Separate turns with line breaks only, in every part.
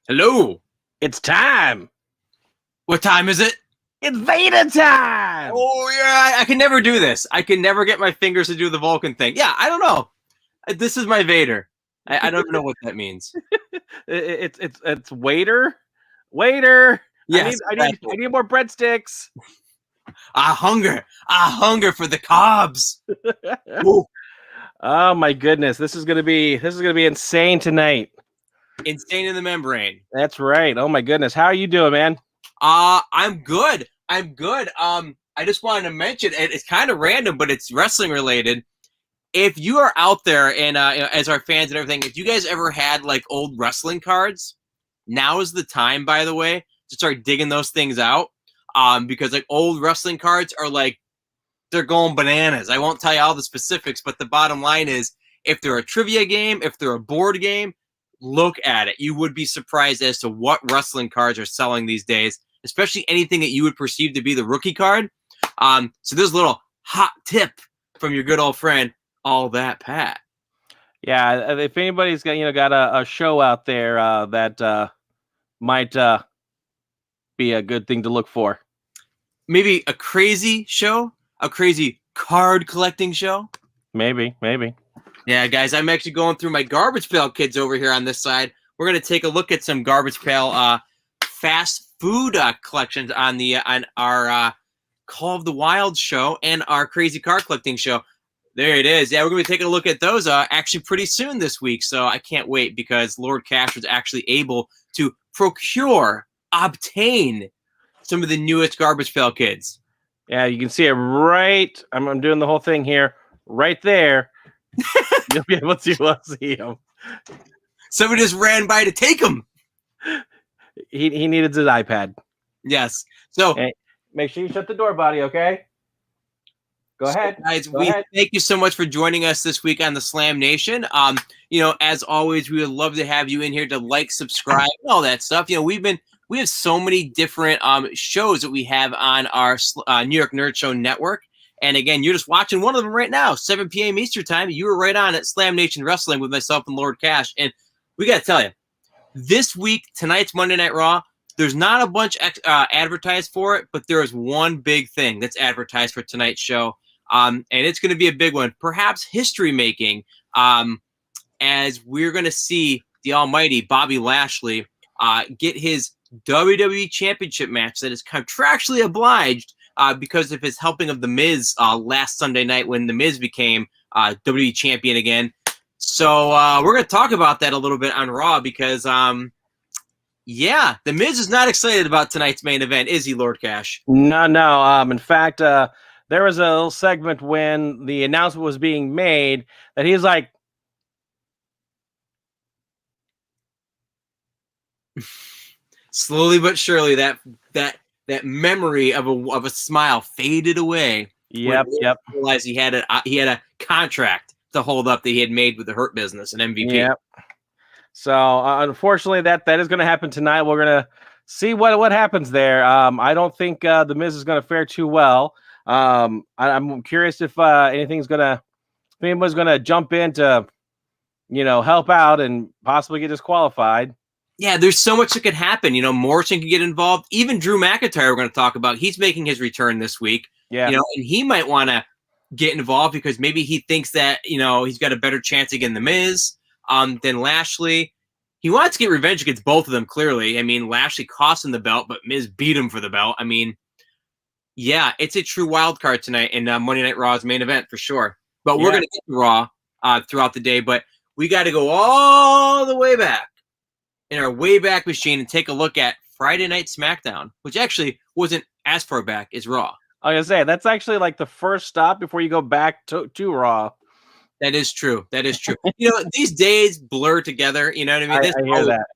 Hello.
It's time.
What time is it?
It's Vader time.
Oh, yeah. I can never do this. I can never get my fingers to do the Vulcan thing. Yeah, I don't know. This is my Vader. I don't know what that means.
It's waiter. Waiter.
Yes,
I need more breadsticks.
I hunger for the carbs.
Oh my goodness. This is gonna be insane tonight.
Insane in the membrane.
That's right. Oh my goodness. How are you doing, man?
I'm good. I just wanted to mention, it's kind of random, but it's wrestling related. If you are out there and as our fans and everything, if you guys ever had like old wrestling cards, now is the time, by the way, to start digging those things out. Because like old wrestling cards are like, they're going bananas. I won't tell you all the specifics, but the bottom line is, if they're a trivia game, if they're a board game, look at it. You would be surprised as to what wrestling cards are selling these days, especially anything that you would perceive to be the rookie card. So there's a little hot tip from your good old friend, AllThatPat.
Yeah, if anybody's got a show out there that might be a good thing to look for.
Maybe a crazy show, a crazy card collecting show.
Maybe.
Yeah, guys, I'm actually going through my garbage pail kids over here on this side. We're gonna take a look at some garbage pail fast food collections on our Call of the Wild show and our crazy card collecting show. There it is. Yeah, we're gonna be taking a look at those actually pretty soon this week. So I can't wait, because LordCash was actually able to obtain some of the newest garbage pail kids.
Yeah, you can see it right. I'm doing the whole thing here, right there. You'll be able to see him.
Somebody just ran by to take him.
He needed his iPad.
Yes. So
hey, make sure you shut the door, buddy. Okay. Go ahead,
guys. Thank you so much for joining us this week on the SlamNation. As always, we would love to have you in here to like, subscribe, all that stuff. We have so many different shows that we have on our New York Nerd Show network. And again, you're just watching one of them right now, 7 p.m. Eastern time. You were right on at SlamNation Wrestling with myself and LordCash. And we got to tell you, this week, tonight's Monday Night Raw, there's not a bunch advertised for it, but there is one big thing that's advertised for tonight's show. And it's going to be a big one, perhaps history making, as we're going to see the almighty Bobby Lashley get his WWE Championship match that is contractually obliged because of his helping of The Miz last Sunday night when The Miz became WWE Champion again. So we're going to talk about that a little bit on Raw because, The Miz is not excited about tonight's main event, is he, LordCash?
No. In fact, there was a little segment when the announcement was being made that he's like,
slowly but surely, that memory of a smile faded away.
Yep.
Realized he had a contract to hold up that he had made with the Hurt Business and MVP.
Yep. So unfortunately, that is going to happen tonight. We're going to see what happens there. I don't think the Miz is going to fare too well. I'm curious if anybody's going to jump in to help out and possibly get disqualified.
Yeah, there's so much that could happen. Morrison could get involved. Even Drew McIntyre, we're going to talk about. He's making his return this week.
Yeah.
And he might want to get involved because maybe he thinks that, he's got a better chance against The Miz than Lashley. He wants to get revenge against both of them, clearly. I mean, Lashley cost him the belt, but Miz beat him for the belt. I mean, yeah, it's a true wild card tonight in Monday Night Raw's main event for sure. But we're going to get to Raw throughout the day, but we got to go all the way back in our Wayback Machine and take a look at Friday Night SmackDown, which actually wasn't as far back as Raw.
I was going to say, that's actually like the first stop before you go back to Raw.
That is true. These days blur together. You know what I mean?
I hear that.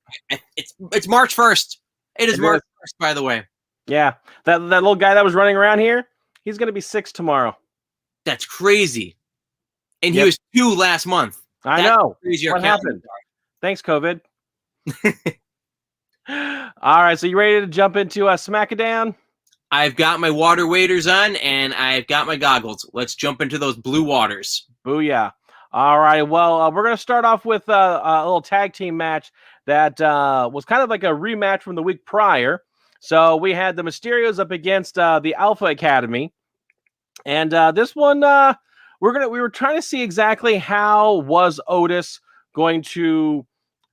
It's March 1st. It is March 1st, by the way.
Yeah. That little guy that was running around here, he's going to be 6 tomorrow.
That's crazy. And he was 2 last month.
I know.
What
happened? Thanks, COVID. All right. So you ready to jump into Smackdown?
I've got my water waders on and I've got my goggles. Let's jump into those blue waters.
Booyah. All right. Well, we're going to start off with a little tag team match that was kind of like a rematch from the week prior. So we had the Mysterios up against the Alpha Academy, and this one we were trying to see exactly how was Otis going to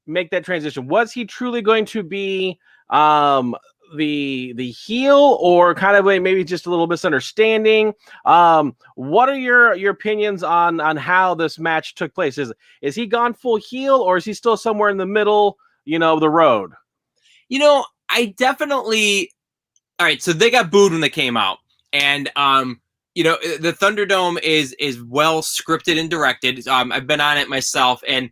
make that transition. Was he truly going to be the heel, or kind of maybe just a little misunderstanding? What are your opinions on how this match took place? Is he gone full heel, or is he still somewhere in the middle, the road?
I definitely. All right, so they got booed when they came out, and the Thunderdome is well scripted and directed. I've been on it myself, and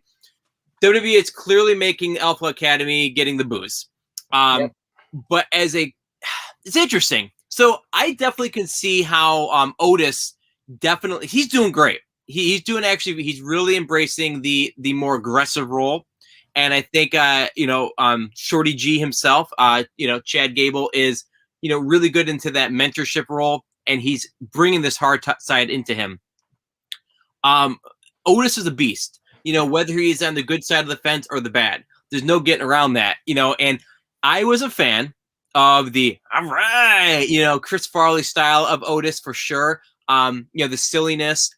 WWE is clearly making Alpha Academy getting the boos.
Yep.
But it's interesting. So I definitely can see how Otis he's doing great. He's really embracing the more aggressive role. And I think, Shorty G himself, Chad Gable is, really good into that mentorship role, and he's bringing this hard side into him. Otis is a beast, whether he's on the good side of the fence or the bad. There's no getting around that, and I was a fan of the all right, Chris Farley style of Otis for sure. The silliness,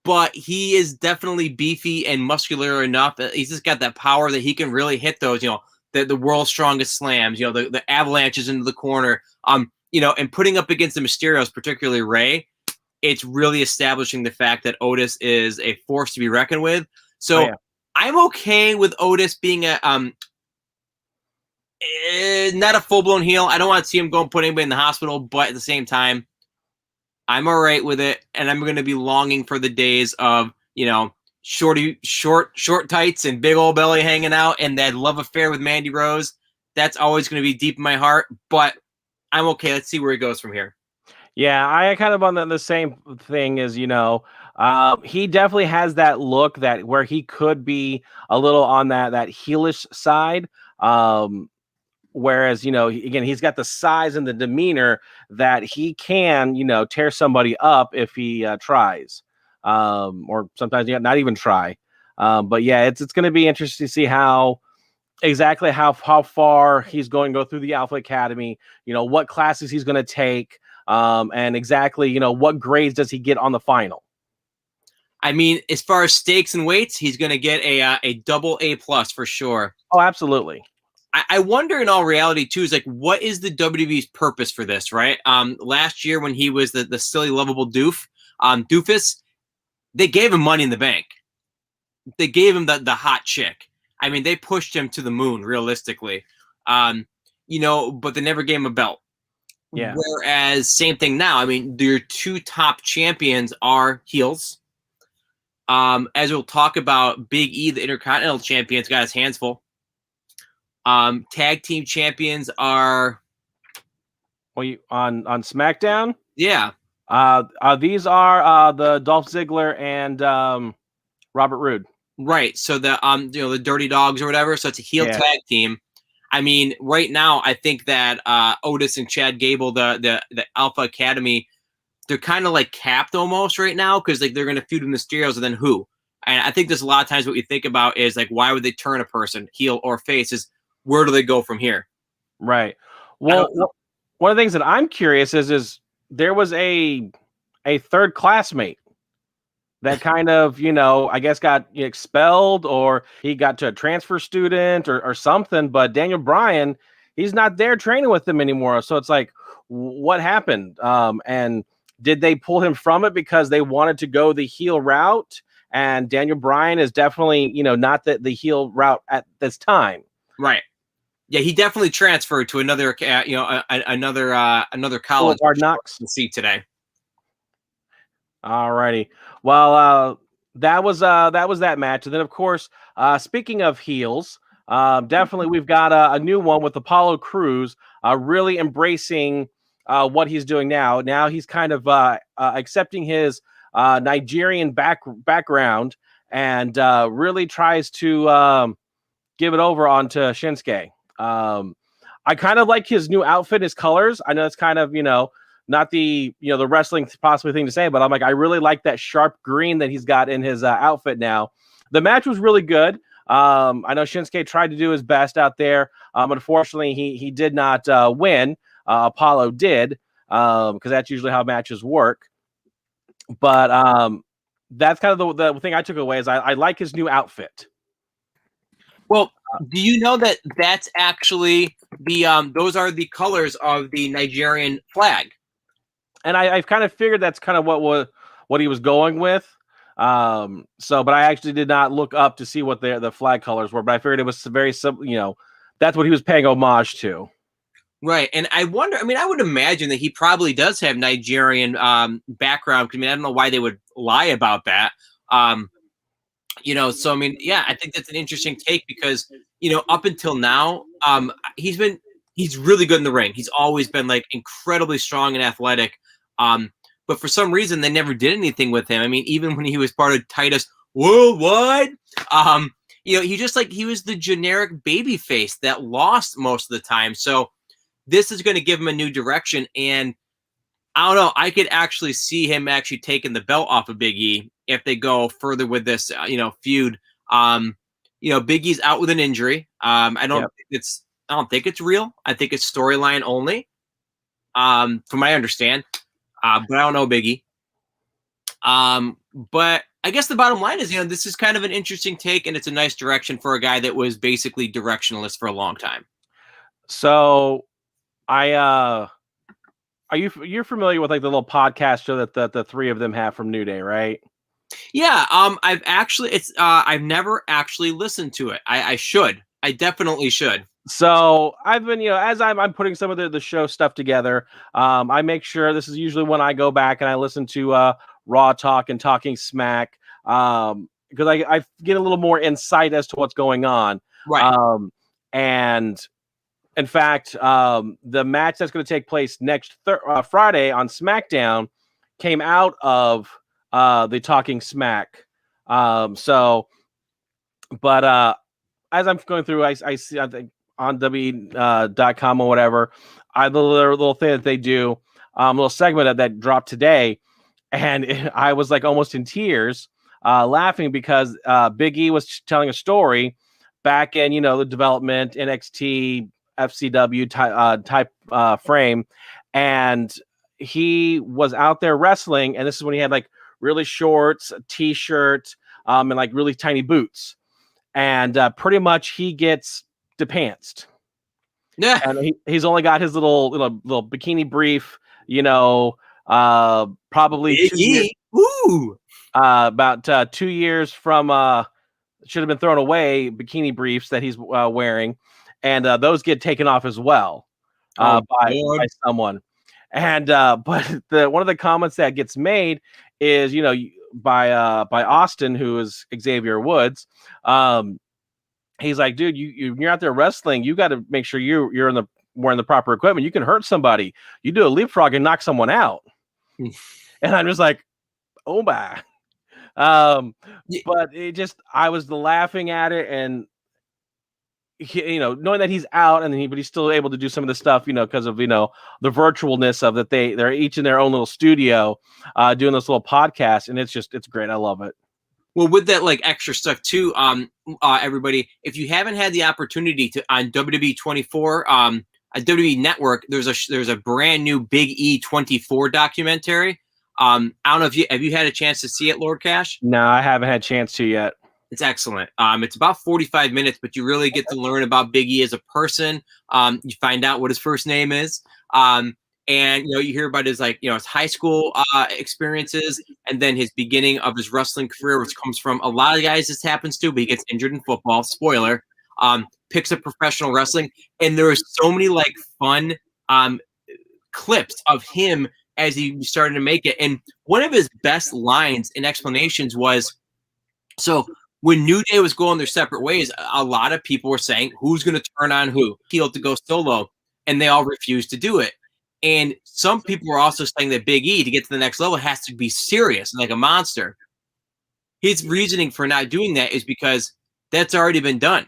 but he is definitely beefy and muscular enough. He's just got that power that he can really hit those, the world's strongest slams, the avalanches into the corner, and putting up against the Mysterios, particularly Ray. It's really establishing the fact that Otis is a force to be reckoned with. So I'm okay with Otis being not a full-blown heel. I don't want to see him go and put anybody in the hospital, but at the same time, I'm all right with it, and I'm going to be longing for the days of, short tights and big old belly hanging out and that love affair with Mandy Rose. That's always going to be deep in my heart, but I'm okay. Let's see where he goes from here.
Yeah, I kind of on the same thing as, he definitely has that look that where he could be a little on that heelish side. Whereas, again, he's got the size and the demeanor that he can, tear somebody up if he tries, or sometimes not even try. But yeah, it's going to be interesting to see how far he's going to go through the Alpha Academy, what classes he's going to take, and exactly, what grades does he get on the final?
I mean, as far as stakes and weights, he's going to get a double A+ for sure.
Oh, absolutely.
I wonder in all reality too, is like, what is the WWE's purpose for this, right? Last year when he was the silly, lovable doofus, they gave him Money in the Bank. They gave him the hot chick. I mean, they pushed him to the moon, realistically. But they never gave him a belt.
Yeah.
Whereas same thing now. I mean, your two top champions are heels. As we'll talk about, Big E, the Intercontinental Champion's got his hands full. Tag team champions are
on SmackDown.
Yeah.
These are the Dolph Ziggler and Robert Roode.
Right. So the Dirty Dogs or whatever. So it's a heel tag team. I mean, right now, I think that Otis and Chad Gable, the Alpha Academy, they're kind of like capped almost right now because like they're going to feud with Mysterios and then who? And I think there's a lot of times what you think about is like, why would they turn a person heel or face? Is where do they go from here?
Right. Well, one of the things that I'm curious is there was a third classmate that kind of, I guess got expelled, or he got to a transfer student or something. But Daniel Bryan, he's not there training with them anymore. So it's like, what happened? And did they pull him from it because they wanted to go the heel route? And Daniel Bryan is definitely, not the heel route at this time.
Right. Yeah, he definitely transferred to another, another college.
Hard Knocks.
We'll see today.
All righty. Well, that was that match, and then of course, speaking of heels, definitely we've got a new one with Apollo Crews, really embracing what he's doing now. Now he's kind of accepting his Nigerian background and really tries to give it over onto Shinsuke. I kind of like his new outfit, his colors. I know it's kind of, not the the wrestling possibly thing to say, but I'm like, I really like that sharp green that he's got in his outfit now. The match was really good. I know Shinsuke tried to do his best out there. Unfortunately, he did not win. Apollo did, because that's usually how matches work. But that's kind of the thing I took away is I like his new outfit.
Well, do you know that that's actually the those are the colors of the Nigerian flag?
And I've kind of figured that's kind of what he was going with. But I actually did not look up to see what the flag colors were, but I figured it was very simple, that's what he was paying homage to.
Right. And I wonder, I mean, I would imagine that he probably does have Nigerian background. I mean, I don't know why they would lie about that. So I mean, yeah, I think that's an interesting take because, up until now, he's really good in the ring. He's always been like incredibly strong and athletic. But for some reason they never did anything with him. I mean, even when he was part of Titus Worldwide, he was the generic baby face that lost most of the time. So this is going to give him a new direction. And I don't know, I could actually see him actually taking the belt off of Big E if they go further with this, feud. Big E's out with an injury. I don't think it's real. I think it's storyline only, from what I understand. But I don't know Big E. But I guess the bottom line is, this is kind of an interesting take, and it's a nice direction for a guy that was basically directionless for a long time.
So, you're familiar with like the little podcast show that the three of them have from New Day, right?
Yeah. I've never actually listened to it. I should. I definitely should.
So I've been, as I'm putting some of the show stuff together, I make sure this is usually when I go back and I listen to Raw Talk and Talking Smack, because I get a little more insight as to what's going on.
Right.
And in fact, the match that's going to take place next Friday on SmackDown came out of the Talking Smack. As I'm going through, I see, I think, on WWE.com or whatever, the little thing that they do, little segment that dropped today, and I was like almost in tears, laughing because Big E was telling a story back in the development NXT FCW type frame, and he was out there wrestling, and this is when he had like really shorts, a t-shirt, and like really tiny boots, and pretty much he gets depantsed.
Yeah,
and he's only got his little bikini brief, probably about 2 years from should have been thrown away bikini briefs that he's wearing, and those get taken off as well by someone. And but one of the comments that gets made is by Austin, who is Xavier Woods. He's like, dude, you're out there wrestling, you got to make sure you're wearing the proper equipment. You can hurt somebody. You do a leapfrog and knock someone out. And I'm just like, oh my. But I was laughing at it, and knowing that he's out, but he's still able to do some of the stuff, because of the virtualness of that they're each in their own little studio, doing this little podcast, and it's great. I love it.
Well, with that like extra stuff too, everybody, if you haven't had the opportunity to on WWE 24, WWE Network, there's a brand new Big E 24 documentary. I don't know if have you had a chance to see it, LordCash?
No, I haven't had a chance to yet.
It's excellent. It's about 45 minutes, but you really get to learn about Big E as a person. You find out what his first name is. And you hear about his his high school experiences, and then his beginning of his wrestling career, which comes from a lot of guys this happens to, but he gets injured in football. Spoiler. Picks up professional wrestling, and there are so many fun clips of him as he started to make it. And one of his best lines and explanations was, so when New Day was going their separate ways, a lot of people were saying, who's going to turn on who? Heel to go solo, and they all refused to do it. And some people were also saying that Big E, to get to the next level, has to be serious, like a monster. His reasoning for not doing that is because that's already been done.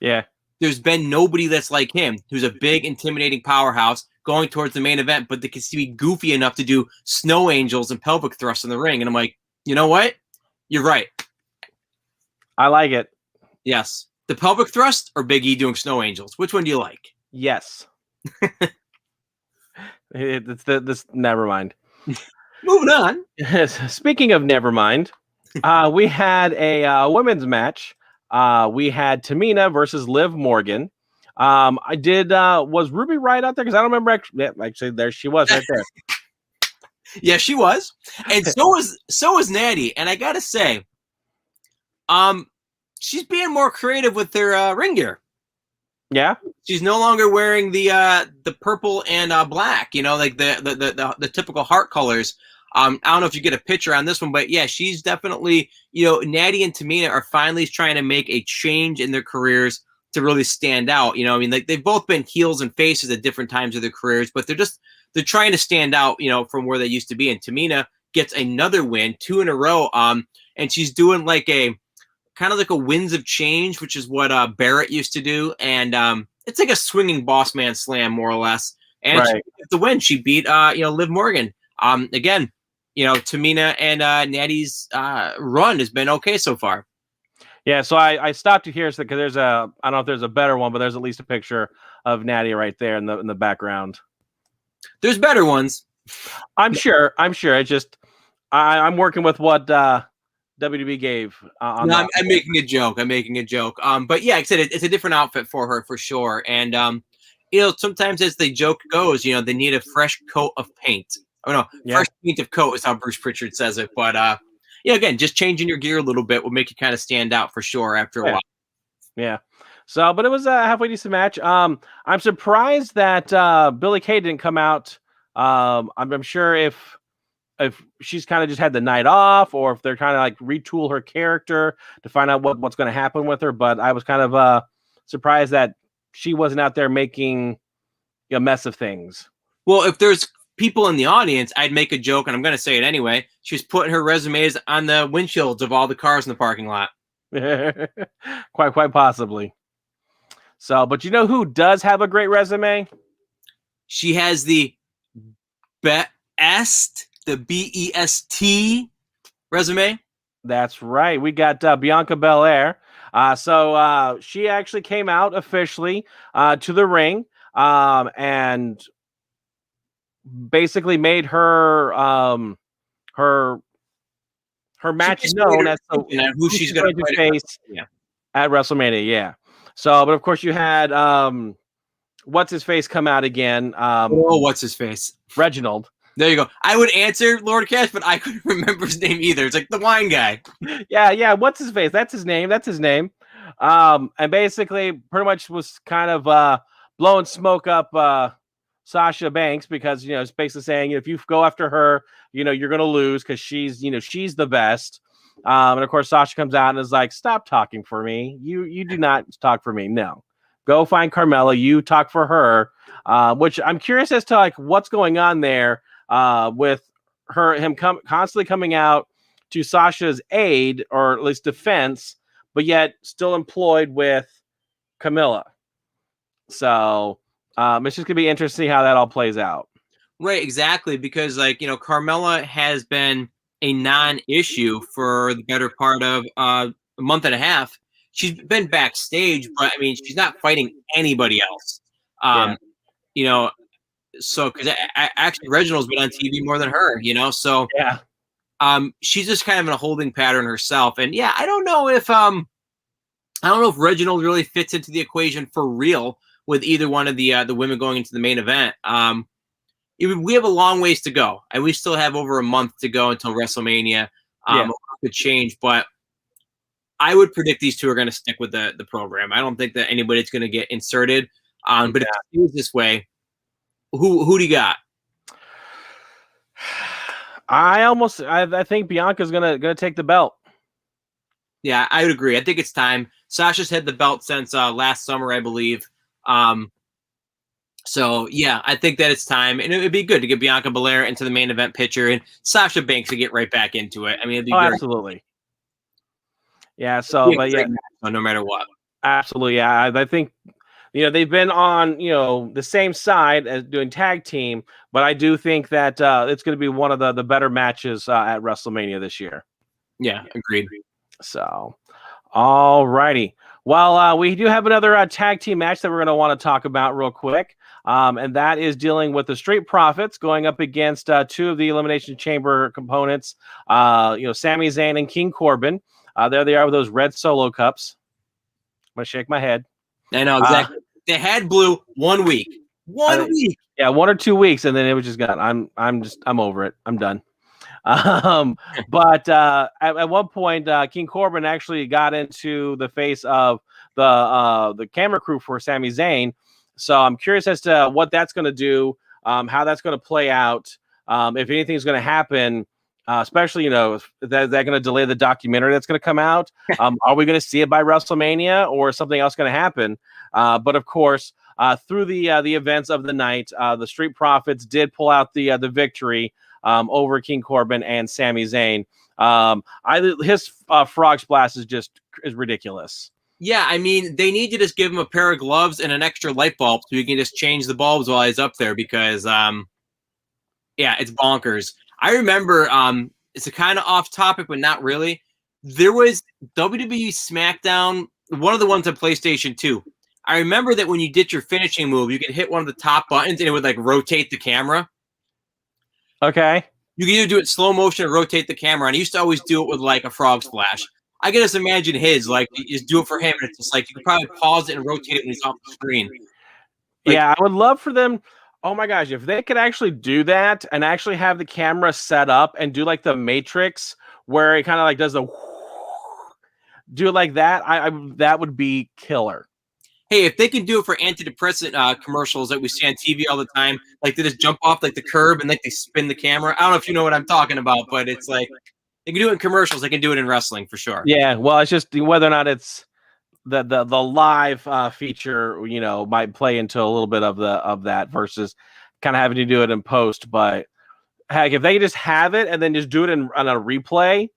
Yeah.
There's been nobody that's like him, who's a big, intimidating powerhouse, going towards the main event, but they can be goofy enough to do snow angels and pelvic thrusts in the ring. And I'm like, you know what? You're right.
I like it.
Yes. The pelvic thrust or Big E doing snow angels? Which one do you like?
Yes. It's this. Never mind.
Moving on.
Speaking of never mind, we had a women's match. We had Tamina versus Liv Morgan. Was Ruby right out there? Because I don't remember. Actually, there she was right there.
Yeah, she was, and so was Natty. And I gotta say, she's being more creative with her ring gear.
Yeah,
she's no longer wearing the purple and black. You know, like the typical heart colors. I don't know if you get a picture on this one, but yeah, she's definitely, Natty and Tamina are finally trying to make a change in their careers to really stand out. I mean, like they've both been heels and faces at different times of their careers, but they're trying to stand out, from where they used to be. And Tamina gets another win, 2 in a row. And she's doing like a kind of like a winds of change, which is what Barrett used to do. And it's like a swinging boss man slam, more or less. And right. She gets the win. She beat, Liv Morgan. Again, Tamina and Natty's run has been okay so far.
Yeah, so I stopped you here because there's I don't know if there's a better one, but there's at least a picture of Natty right there in the background.
There's better ones.
I'm sure. It's just I'm working with what WWE gave. I'm
making a joke. But yeah, like I said, it's a different outfit for her for sure. And sometimes as the joke goes, they need a fresh coat of paint. Oh no, fresh paint of coat is how Bruce Pritchard says it. But again, just changing your gear a little bit will make you kind of stand out for sure after a while.
Yeah. So, but it was a halfway decent match. I'm surprised that Billie Kay didn't come out. I'm sure if she's kind of just had the night off, or if they're trying to like retool her character to find out what's going to happen with her. But I was kind of surprised that she wasn't out there making a mess of things.
Well, if there's people in the audience, I'd make a joke, and I'm going to say it anyway. She's putting her resumes on the windshields of all the cars in the parking lot.
quite possibly. So, but you know who does have a great resume?
She has the best, the BEST resume.
That's right. We got Bianca Belair. So she actually came out officially to the ring and basically made her match known as who she's going to face at WrestleMania. Yeah. So, but of course you had what's his face come out again.
What's his face?
Reginald.
There you go. I would answer LordCash, but I couldn't remember his name either. It's like the wine guy.
Yeah. What's his face? That's his name. And basically pretty much was kind of blowing smoke up Sasha Banks because, it's basically saying if you go after her, you're going to lose because she's the best. And of course, Sasha comes out and is like, stop talking for me. You do not talk for me. No, go find Carmella. You talk for her, which I'm curious as to like what's going on there with him constantly coming out to Sasha's aid or at least defense, but yet still employed with Camilla. So it's just going to be interesting to see how that all plays out.
Right, exactly. Because Carmella has been a non-issue for the better part of a month and a half. She's been backstage, but I mean, she's not fighting anybody else. So because actually Reginald's been on TV more than her, So
yeah,
she's just kind of in a holding pattern herself. And yeah, I don't know if Reginald really fits into the equation for real with either one of the women going into the main event. We have a long ways to go, and we still have over a month to go until WrestleMania. A lot could change, but I would predict these two are going to stick with the program. I don't think that anybody's going to get inserted. But if it goes this way, who do you got?
I think Bianca's gonna take the belt.
Yeah, I would agree. I think it's time. Sasha's had the belt since last summer, I believe. So, yeah, I think that it's time. And it would be good to get Bianca Belair into the main event picture and Sasha Banks to get right back into it. I mean, it'd be great.
Absolutely. Yeah, so, but yeah.
No matter what.
Absolutely, yeah. I think, they've been on, the same side as doing tag team, but I do think that it's going to be one of the better matches at WrestleMania this year.
Yeah, agreed.
So, all righty. Well, we do have another tag team match that we're going to want to talk about real quick. And that is dealing with the Street Profits going up against two of the Elimination Chamber components, Sami Zayn and King Corbin. There they are with those red solo cups. I'm going to shake my head.
I know, exactly. They had blue 1 week. 1 week.
Yeah, 1 or 2 weeks, and then it was just gone. I'm over it. I'm done. But at one point, King Corbin actually got into the face of the camera crew for Sami Zayn. So I'm curious as to what that's going to do, how that's going to play out, if anything's going to happen. Especially, is that going to delay the documentary that's going to come out? Are we going to see it by WrestleMania, or is something else going to happen? But of course, through the events of the night, the Street Profits did pull out the victory over King Corbin and Sami Zayn. His frog splash is ridiculous.
Yeah, I mean, they need to just give him a pair of gloves and an extra light bulb so he can just change the bulbs while he's up there because, it's bonkers. I remember, it's a kind of off topic, but not really. There was WWE Smackdown, one of the ones on PlayStation 2. I remember that when you did your finishing move, you could hit one of the top buttons and it would like rotate the camera.
Okay.
You can either do it slow motion or rotate the camera. And I used to always do it with like a frog splash. I can just imagine his, like, you just do it for him. And it's just like, you could probably pause it and rotate it when he's off the screen.
Like, yeah, I would love for them. Oh my gosh, if they could actually do that and actually have the camera set up and do like the Matrix where it kind of like does the do it like that, that would be killer.
Hey, if they can do it for antidepressant commercials that we see on TV all the time, like they just jump off like the curb and like they spin the camera. I don't know if you know what I'm talking about, but it's like they can do it in commercials. They can do it in wrestling for sure.
Yeah, well, it's just whether or not it's the live feature, might play into a little bit of that versus kind of having to do it in post. But heck, if they just have it and then just do it on a replay,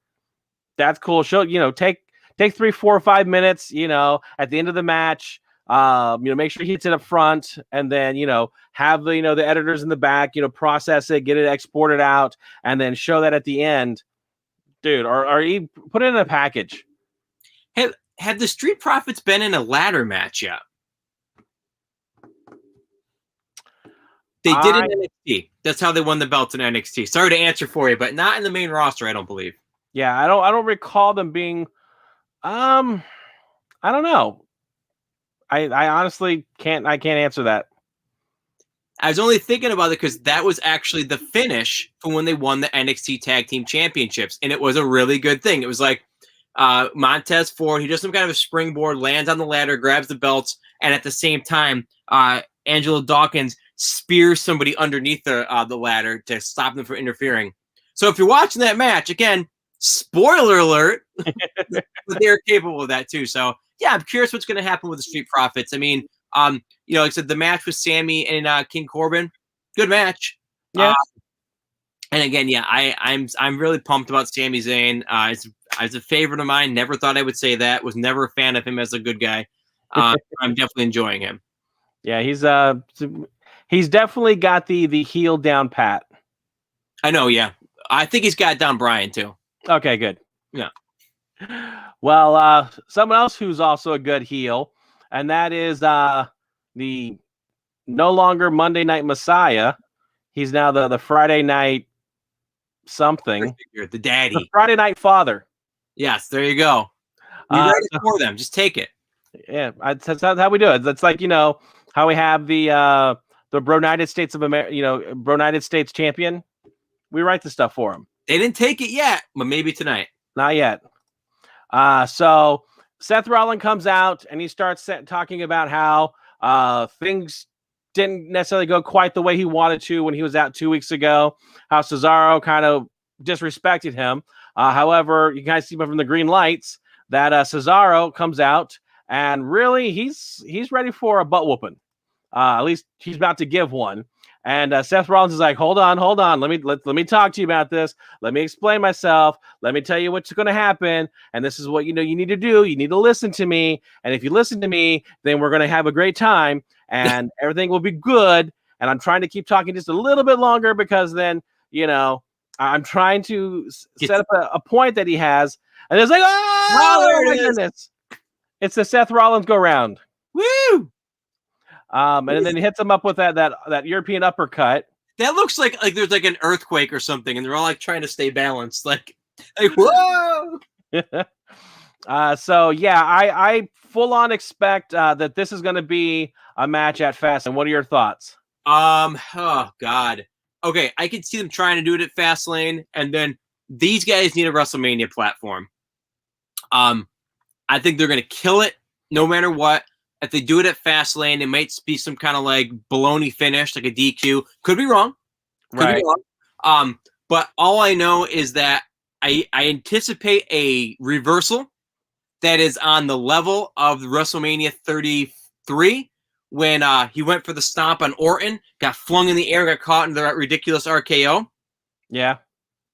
that's cool. Show take 3, 4, or 5 minutes. At the end of the match, make sure he hits it up front, and then have the the editors in the back, process it, get it exported out, and then show that at the end, dude, or put it in a package.
Have the Street Profits been in a ladder match yet? They did in NXT. That's how they won the belts in NXT. Sorry to answer for you, but not in the main roster, I don't believe.
Yeah, I don't recall them being. I don't know. I honestly can't answer that.
I was only thinking about it because that was actually the finish for when they won the NXT Tag Team Championships, and it was a really good thing. It was like Montez Ford, he does some kind of a springboard, lands on the ladder, grabs the belts, and at the same time, Angelo Dawkins spears somebody underneath the ladder to stop them from interfering. So if you're watching that match, again, spoiler alert, but they're capable of that too. So yeah, I'm curious what's going to happen with the Street Profits. I mean, like I said, the match with Sami and King Corbin, good match.
Yeah.
And again, yeah, I'm really pumped about Sami Zayn. As a favorite of mine, never thought I would say that. Was never a fan of him as a good guy. I'm definitely enjoying him.
Yeah, he's definitely got the heel down pat.
I know, yeah. I think he's got down Brian too.
Okay, good.
Yeah.
Well, someone else who's also a good heel, and that is the no longer Monday Night Messiah. He's now the Friday Night something.
The daddy.
The Friday Night Father.
Yes, there you go. We write it for them. Just take it.
Yeah, that's how we do it. That's like how we have the United States of America, United States champion. We write the stuff for them.
They didn't take it yet, but maybe tonight.
Not yet. So Seth Rollins comes out and he starts talking about how things didn't necessarily go quite the way he wanted to when he was out 2 weeks ago. How Cesaro kind of disrespected him. However, you guys see from the green lights that Cesaro comes out and really he's ready for a butt whooping. At least he's about to give one. And Seth Rollins is like, hold on. Let me talk to you about this. Let me explain myself. Let me tell you what's going to happen. And this is what you need to do. You need to listen to me. And if you listen to me, then we're going to have a great time and everything will be good. And I'm trying to keep talking just a little bit longer because then, I'm trying to set up a point that he has. And it's like, oh my goodness. It's the Seth Rollins go round.
Woo!
And then he hits him up with that European uppercut.
That looks like there's like an earthquake or something, and they're all like trying to stay balanced. Like whoa!
So yeah, I full on expect that this is going to be a match at Fastlane. What are your thoughts?
Oh God. Okay, I could see them trying to do it at Fastlane, and then these guys need a WrestleMania platform. I think they're going to kill it no matter what. If they do it at Fastlane, it might be some kind of like baloney finish, like a DQ. Could be wrong. Could be wrong. But all I know is that I anticipate a reversal that is on the level of WrestleMania 33 when he went for the stomp on Orton, got flung in the air, got caught in that ridiculous RKO.
Yeah.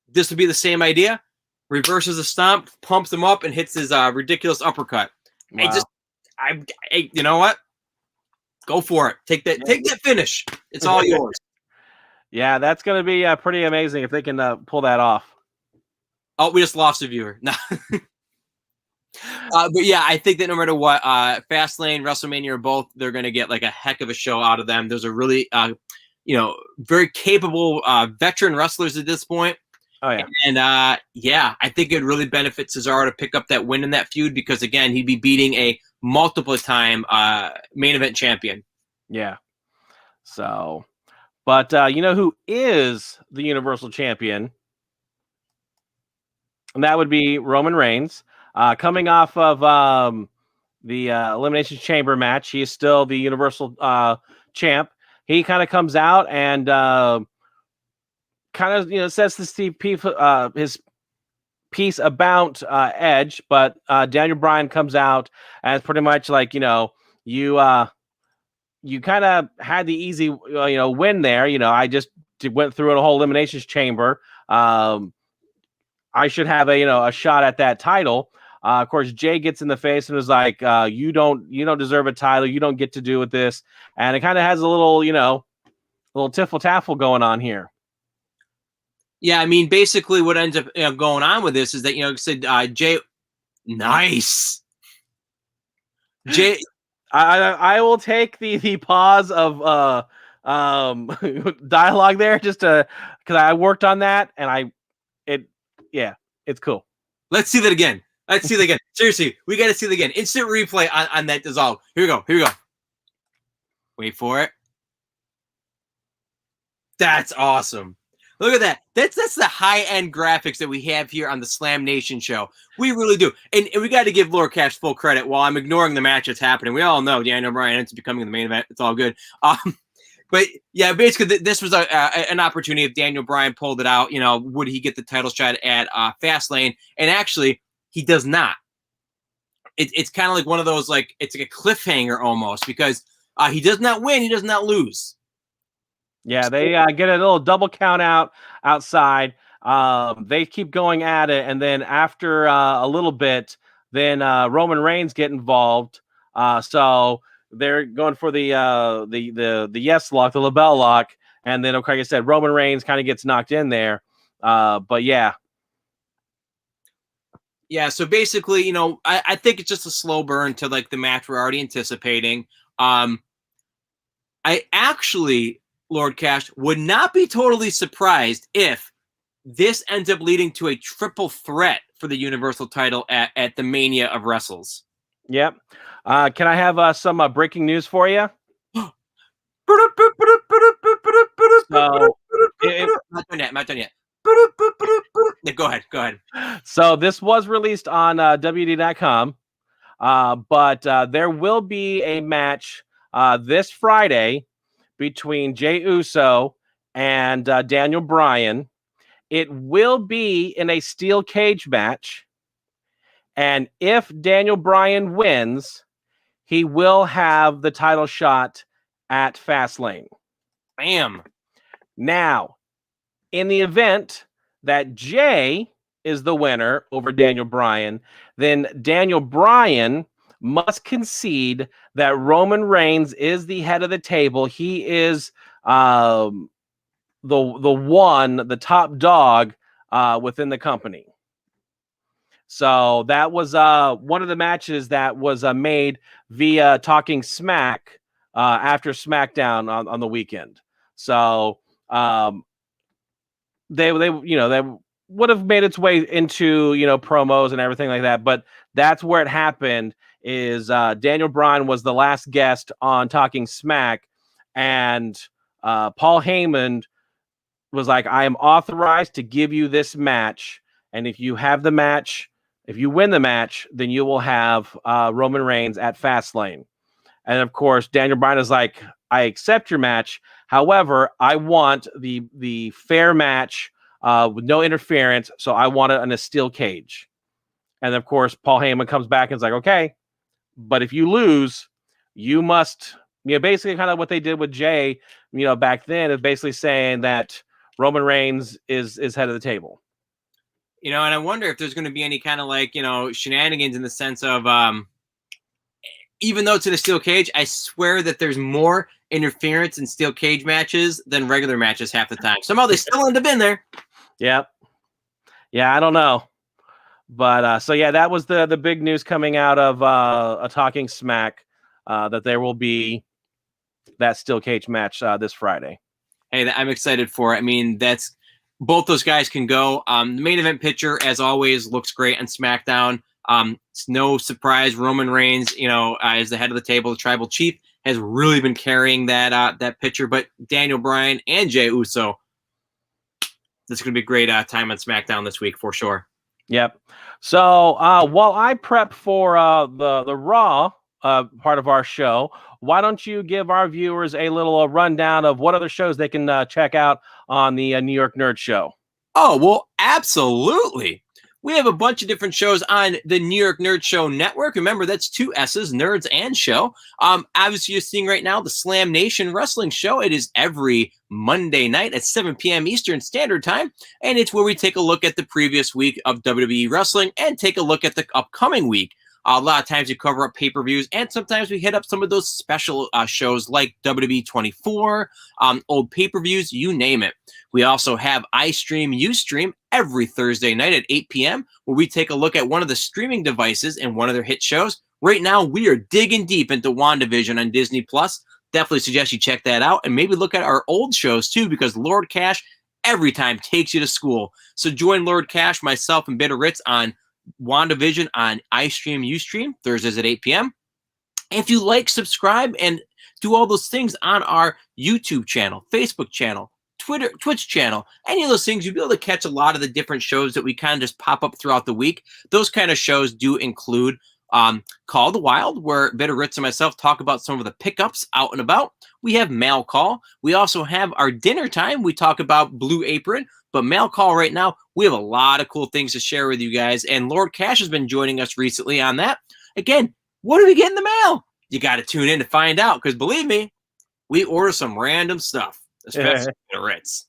This would be the same idea. Reverses the stomp, pumps him up, and hits his ridiculous uppercut.
Wow.
You know what? Go for it. Take that finish. It's all yours.
Yeah, that's going to be pretty amazing if they can pull that off.
Oh, we just lost a viewer. No. But yeah, I think that no matter what, Fastlane, WrestleMania are both, they're going to get like a heck of a show out of them. Those are really, very capable veteran wrestlers at this point.
Oh, yeah.
And yeah, I think it really benefits Cesaro to pick up that win in that feud because, again, he'd be beating a multiple-time main event champion.
Yeah. So, but you know who is the Universal Champion? And that would be Roman Reigns. Coming off of the Elimination Chamber match, he is still the Universal champ. He kind of comes out and kind of says his piece about Edge, but Daniel Bryan comes out and pretty much like you kind of had the easy win there. I just went through a whole Eliminations Chamber. I should have a shot at that title. Of course, Jay gets in the face and was like, "You don't deserve a title. You don't get to do with this." And it kind of has a little tiffle taffle going on here.
Yeah, I mean, basically, what ends up going on with this is that said Jay, nice. Jay,
I will take the pause of dialogue there just because I worked on that and it's cool.
Let's see that again. Seriously, we got to see that again. Instant replay on that dissolve. Here we go. Wait for it. That's awesome. Look at that. That's the high-end graphics that we have here on the SlamNation show. We really do. And we got to give LordCash full credit while I'm ignoring the match that's happening. We all know Daniel Bryan ends up becoming the main event. It's all good. But yeah, basically this was an opportunity if Daniel Bryan pulled it out, would he get the title shot at Fastlane? And actually, he does not. It's kind of like one of those, like, it's like a cliffhanger almost because he does not win. He does not lose.
Yeah, they get a little double count out outside. They keep going at it, and then after a little bit, then Roman Reigns get involved. So they're going for the yes lock, the LeBell lock, and then, like I said, Roman Reigns kind of gets knocked in there. But yeah.
Yeah, so basically, I think it's just a slow burn to like the match we're already anticipating. I actually, LordCash, would not be totally surprised if this ends up leading to a triple threat for the Universal title at the Mania of Wrestles.
Yep. Can I have some breaking news for you?
Not done yet. Yeah, go ahead.
So this was released on WD.com, but there will be a match this Friday between Jey Uso and Daniel Bryan. It will be in a steel cage match. And if Daniel Bryan wins, he will have the title shot at Fastlane.
Bam.
Now, in the event that Jay is the winner over Daniel Bryan, then Daniel Bryan must concede that Roman Reigns is the head of the table. He is the top dog within the company. So that was one of the matches that was made via Talking Smack after SmackDown on the weekend. So they would have made its way into promos and everything like that, but that's where it happened. Is Daniel Bryan was the last guest on Talking Smack, and Paul Heyman was like, "I am authorized to give you this match, and if you have the match, if you win the match, then you will have Roman Reigns at Fastlane." And of course, Daniel Bryan is like, "I accept your match. However, I want the fair match with no interference. So I want it in a steel cage." And of course, Paul Heyman comes back and is like, "Okay, but if you lose, you must," basically kind of what they did with Jay, back then, is basically saying that Roman Reigns is head of the table.
And I wonder if there's going to be any kind of shenanigans in the sense of, even though it's in a steel cage, I swear that there's more interference in steel cage matches than regular matches half the time. Somehow they still end up in there.
Yep. Yeah, I don't know. But so yeah, that was the big news coming out of a Talking Smack, that there will be that steel cage match this Friday.
Hey, I'm excited for it. I mean, that's both those guys can go. The main event picture, as always, looks great on SmackDown. It's no surprise Roman Reigns, is the head of the table. The tribal chief has really been carrying that picture. But Daniel Bryan and Jey Uso, this is going to be a great time on SmackDown this week for sure.
Yep. So while I prep for the Raw part of our show, why don't you give our viewers a little rundown of what other shows they can check out on the New York Nerd Show?
Oh, well, absolutely. We have a bunch of different shows on the New York Nerd Show Network. Remember, that's 2 S's, Nerds and Show. Obviously, you're seeing right now the SlamNation Wrestling Show. It is every Monday night at 7 p.m. Eastern Standard Time, and it's where we take a look at the previous week of WWE wrestling and take a look at the upcoming week. A lot of times we cover up pay-per-views, and sometimes we hit up some of those special shows like WWE 24, old pay-per-views, you name it. We also have iStream, Ustream every Thursday night at 8 p.m. where we take a look at one of the streaming devices and one of their hit shows. Right now, we are digging deep into WandaVision on Disney+. Definitely suggest you check that out and maybe look at our old shows too, because LordCash every time takes you to school. So join LordCash, myself, and Bitter Ritz on WandaVision on iStream, Ustream, Thursdays at 8 p.m. And if you like, subscribe, and do all those things on our YouTube channel, Facebook channel, Twitch channel, any of those things, you'll be able to catch a lot of the different shows that we kind of just pop up throughout the week. Those kind of shows do include Call the Wild, where Bitter Ritz and myself talk about some of the pickups out and about. We have Mail Call. We also have our dinner time. We talk about Blue Apron. But Mail Call right now, we have a lot of cool things to share with you guys. And LordCash has been joining us recently on that. Again, what do we get in the mail? You got to tune in to find out, because believe me, we order some random stuff, especially the Ritz.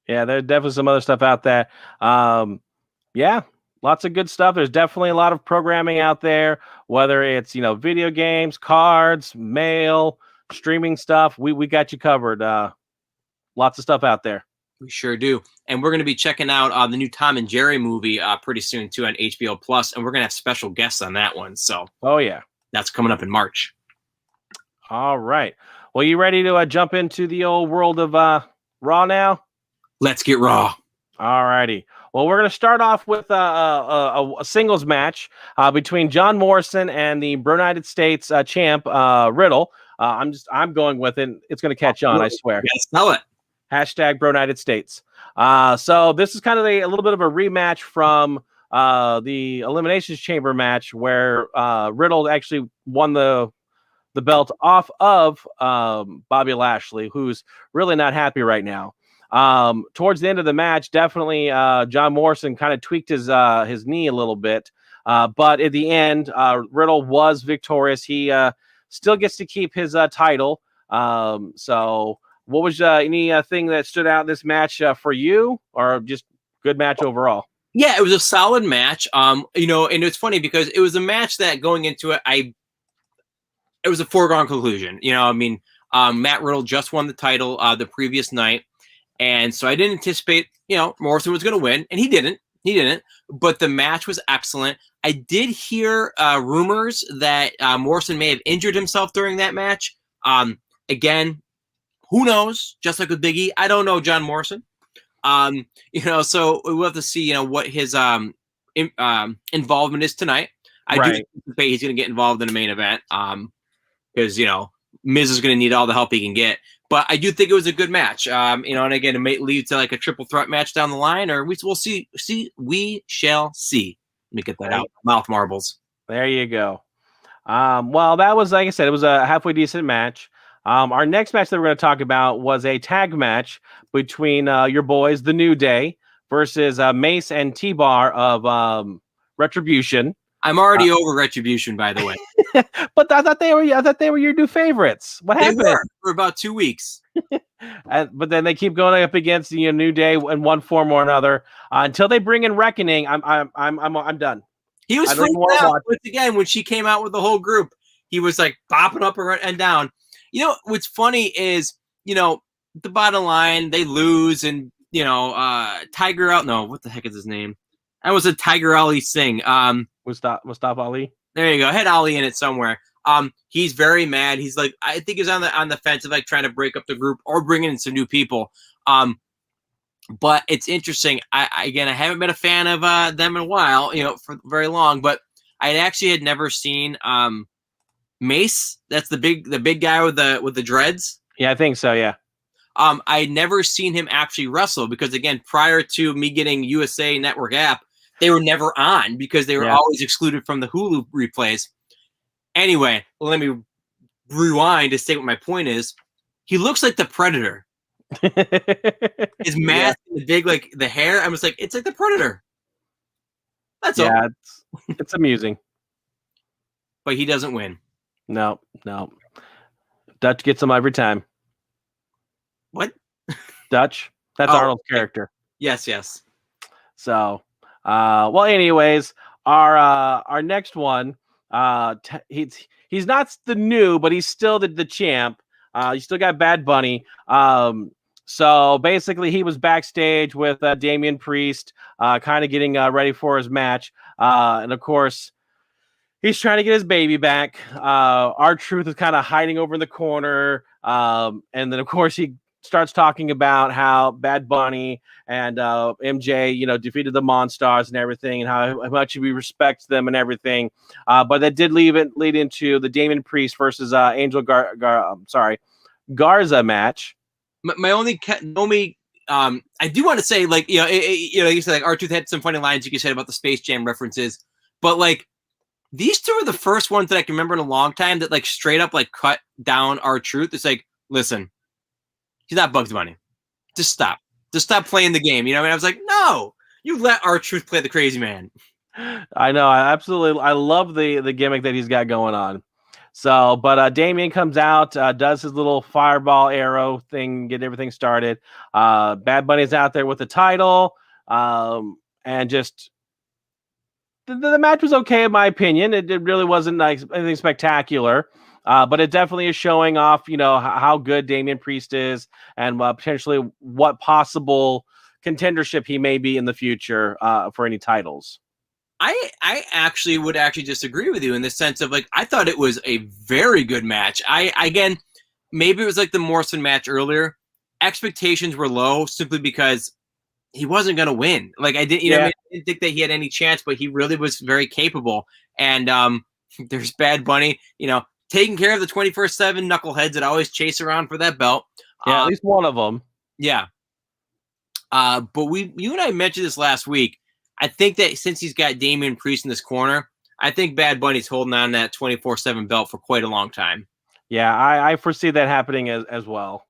Yeah, there's definitely some other stuff out there. Yeah, lots of good stuff. There's definitely a lot of programming out there, whether it's, video games, cards, mail, streaming stuff. We got you covered. Lots of stuff out there.
We sure do. And we're going to be checking out the new Tom and Jerry movie pretty soon, too, on HBO Plus. And we're going to have special guests on that one. So,
oh, yeah.
That's coming up in March.
All right. Well, you ready to jump into the old world of Raw now?
Let's get Raw.
All righty. Well, we're going to start off with a singles match between John Morrison and the United States champ, Riddle. I'm going with it. It's going to catch on, I swear.
Yes, tell it.
Hashtag United States. So this is kind of a little bit of a rematch from the Eliminations Chamber match where Riddle actually won the belt off of Bobby Lashley, who's really not happy right now. Towards the end of the match, definitely John Morrison kind of tweaked his knee a little bit. But at the end, Riddle was victorious. He still gets to keep his title. So What was anything that stood out in this match for you, or just good match overall?
Yeah, it was a solid match. And it's funny because it was a match that going into it, it was a foregone conclusion. Matt Riddle just won the title the previous night, and so I didn't anticipate Morrison was going to win, and he didn't. But the match was excellent. I did hear rumors that Morrison may have injured himself during that match. Again, who knows? Just like with Big E, I don't know John Morrison. So we'll have to see, what his involvement is tonight. I do anticipate he's going to get involved in the main event. Because Miz is going to need all the help he can get. But I do think it was a good match. And again, it may lead to like a triple threat match down the line, or we'll see. We shall see. Let me get that out. Mouth marbles.
There you go. Well, that was, like I said, it was a halfway decent match. Our next match that we're going to talk about was a tag match between your boys, The New Day, versus Mace and T-Bar of Retribution.
I'm already over Retribution, by the way.
But I thought they were your new favorites. What happened?
They were for about 2 weeks.
But then they keep going up against the New Day in one form or another until they bring in Reckoning. I'm done.
He was freaking out once again when she came out with the whole group. He was like bopping up and down. What's funny is the bottom line, they lose, and Tiger out. No, what the heck is his name? That was a Tiger Ali Singh.
Mustafa Ali.
There you go. I had Ali in it somewhere. He's very mad. He's like, I think he's on the fence of like trying to break up the group or bringing in some new people. But it's interesting. I haven't been a fan of them in a while, for very long. But I actually had never seen Mace. That's the big guy with the dreads.
Yeah, I think so. Yeah.
I'd never seen him actually wrestle because, again, prior to me getting USA Network app, they were never on because they were always excluded from the Hulu replays. Anyway, let me rewind to say what my point is. He looks like the Predator. His mask, the big, like the hair. I was like, it's like the Predator. That's all.
Yeah, it's amusing.
But he doesn't win.
No. Dutch gets him every time.
What? Dutch?
That's Arnold's character.
Yes.
So, well, anyways, our next one, he's not the new, but he's still the champ. You still got Bad Bunny. So basically, he was backstage with Damian Priest, kind of getting ready for his match, and of course, he's trying to get his baby back. R-Truth is kind of hiding over in the corner, and then of course he starts talking about how Bad Bunny and MJ, defeated the Monstars and everything, and how much we respect them and everything. But that did lead into the Damian Priest versus Angel Garza match.
My only I do want to say, like, you said, like, R-Truth had some funny lines you could say about the Space Jam references, but like these two are the first ones that I can remember in a long time that like straight up like cut down R-Truth. It's like, listen, he's not Bugs Bunny. Just stop playing the game. I was like, no, you let R-Truth play the crazy man.
I know. I love the gimmick that he's got going on. So, but Damian comes out, does his little fireball arrow thing, get everything started. Bad Bunny's out there with the title, and just the match was okay in my opinion. It really wasn't like anything spectacular, but it definitely is showing off, how good Damian Priest is, and potentially what possible contendership he may be in the future for any titles.
I actually would disagree with you in the sense of, like, I thought it was a very good match. Again, maybe it was like the Morrison match earlier. Expectations were low simply because he wasn't going to win. Like, I didn't think that he had any chance, but he really was very capable. And there's Bad Bunny, taking care of the 24/7 knuckleheads that always chase around for that belt.
Yeah, at least one of them.
Yeah. But you and I mentioned this last week. I think that since he's got Damian Priest in this corner, I think Bad Bunny's holding on that 24/7 belt for quite a long time.
Yeah, I foresee that happening as well.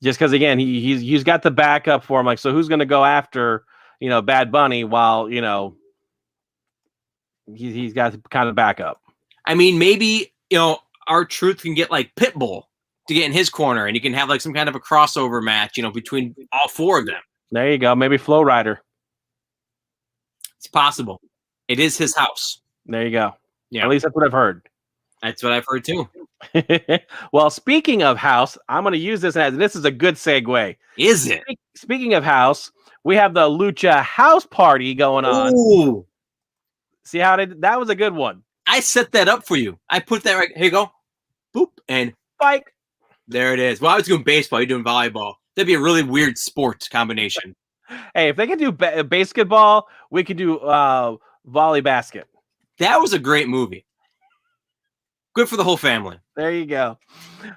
Just because, again, he's got the backup for him. Like, so who's going to go after, Bad Bunny while, he's got kind of backup.
I mean, maybe, R-Truth can get like Pitbull to get in his corner, and you can have like some kind of a crossover match, between all four of them.
There you go. Maybe Flow Rider.
It's possible. It is his house.
There you go.
Yeah.
At least that's what I've heard.
That's what I've heard too.
Well, speaking of house, I'm going to use this as this is a good segue.
Is it?
Speaking of house, we have the Lucha House Party going on.
Ooh.
See how that was a good one.
I set that up for you. I put that right. Here you go. Boop. And
Spike.
There it is. Well, I was doing baseball. You're doing volleyball. That'd be a really weird sports combination.
Hey, if they can do basketball, we could do volley basket.
That was a great movie. Good for the whole family.
There you go.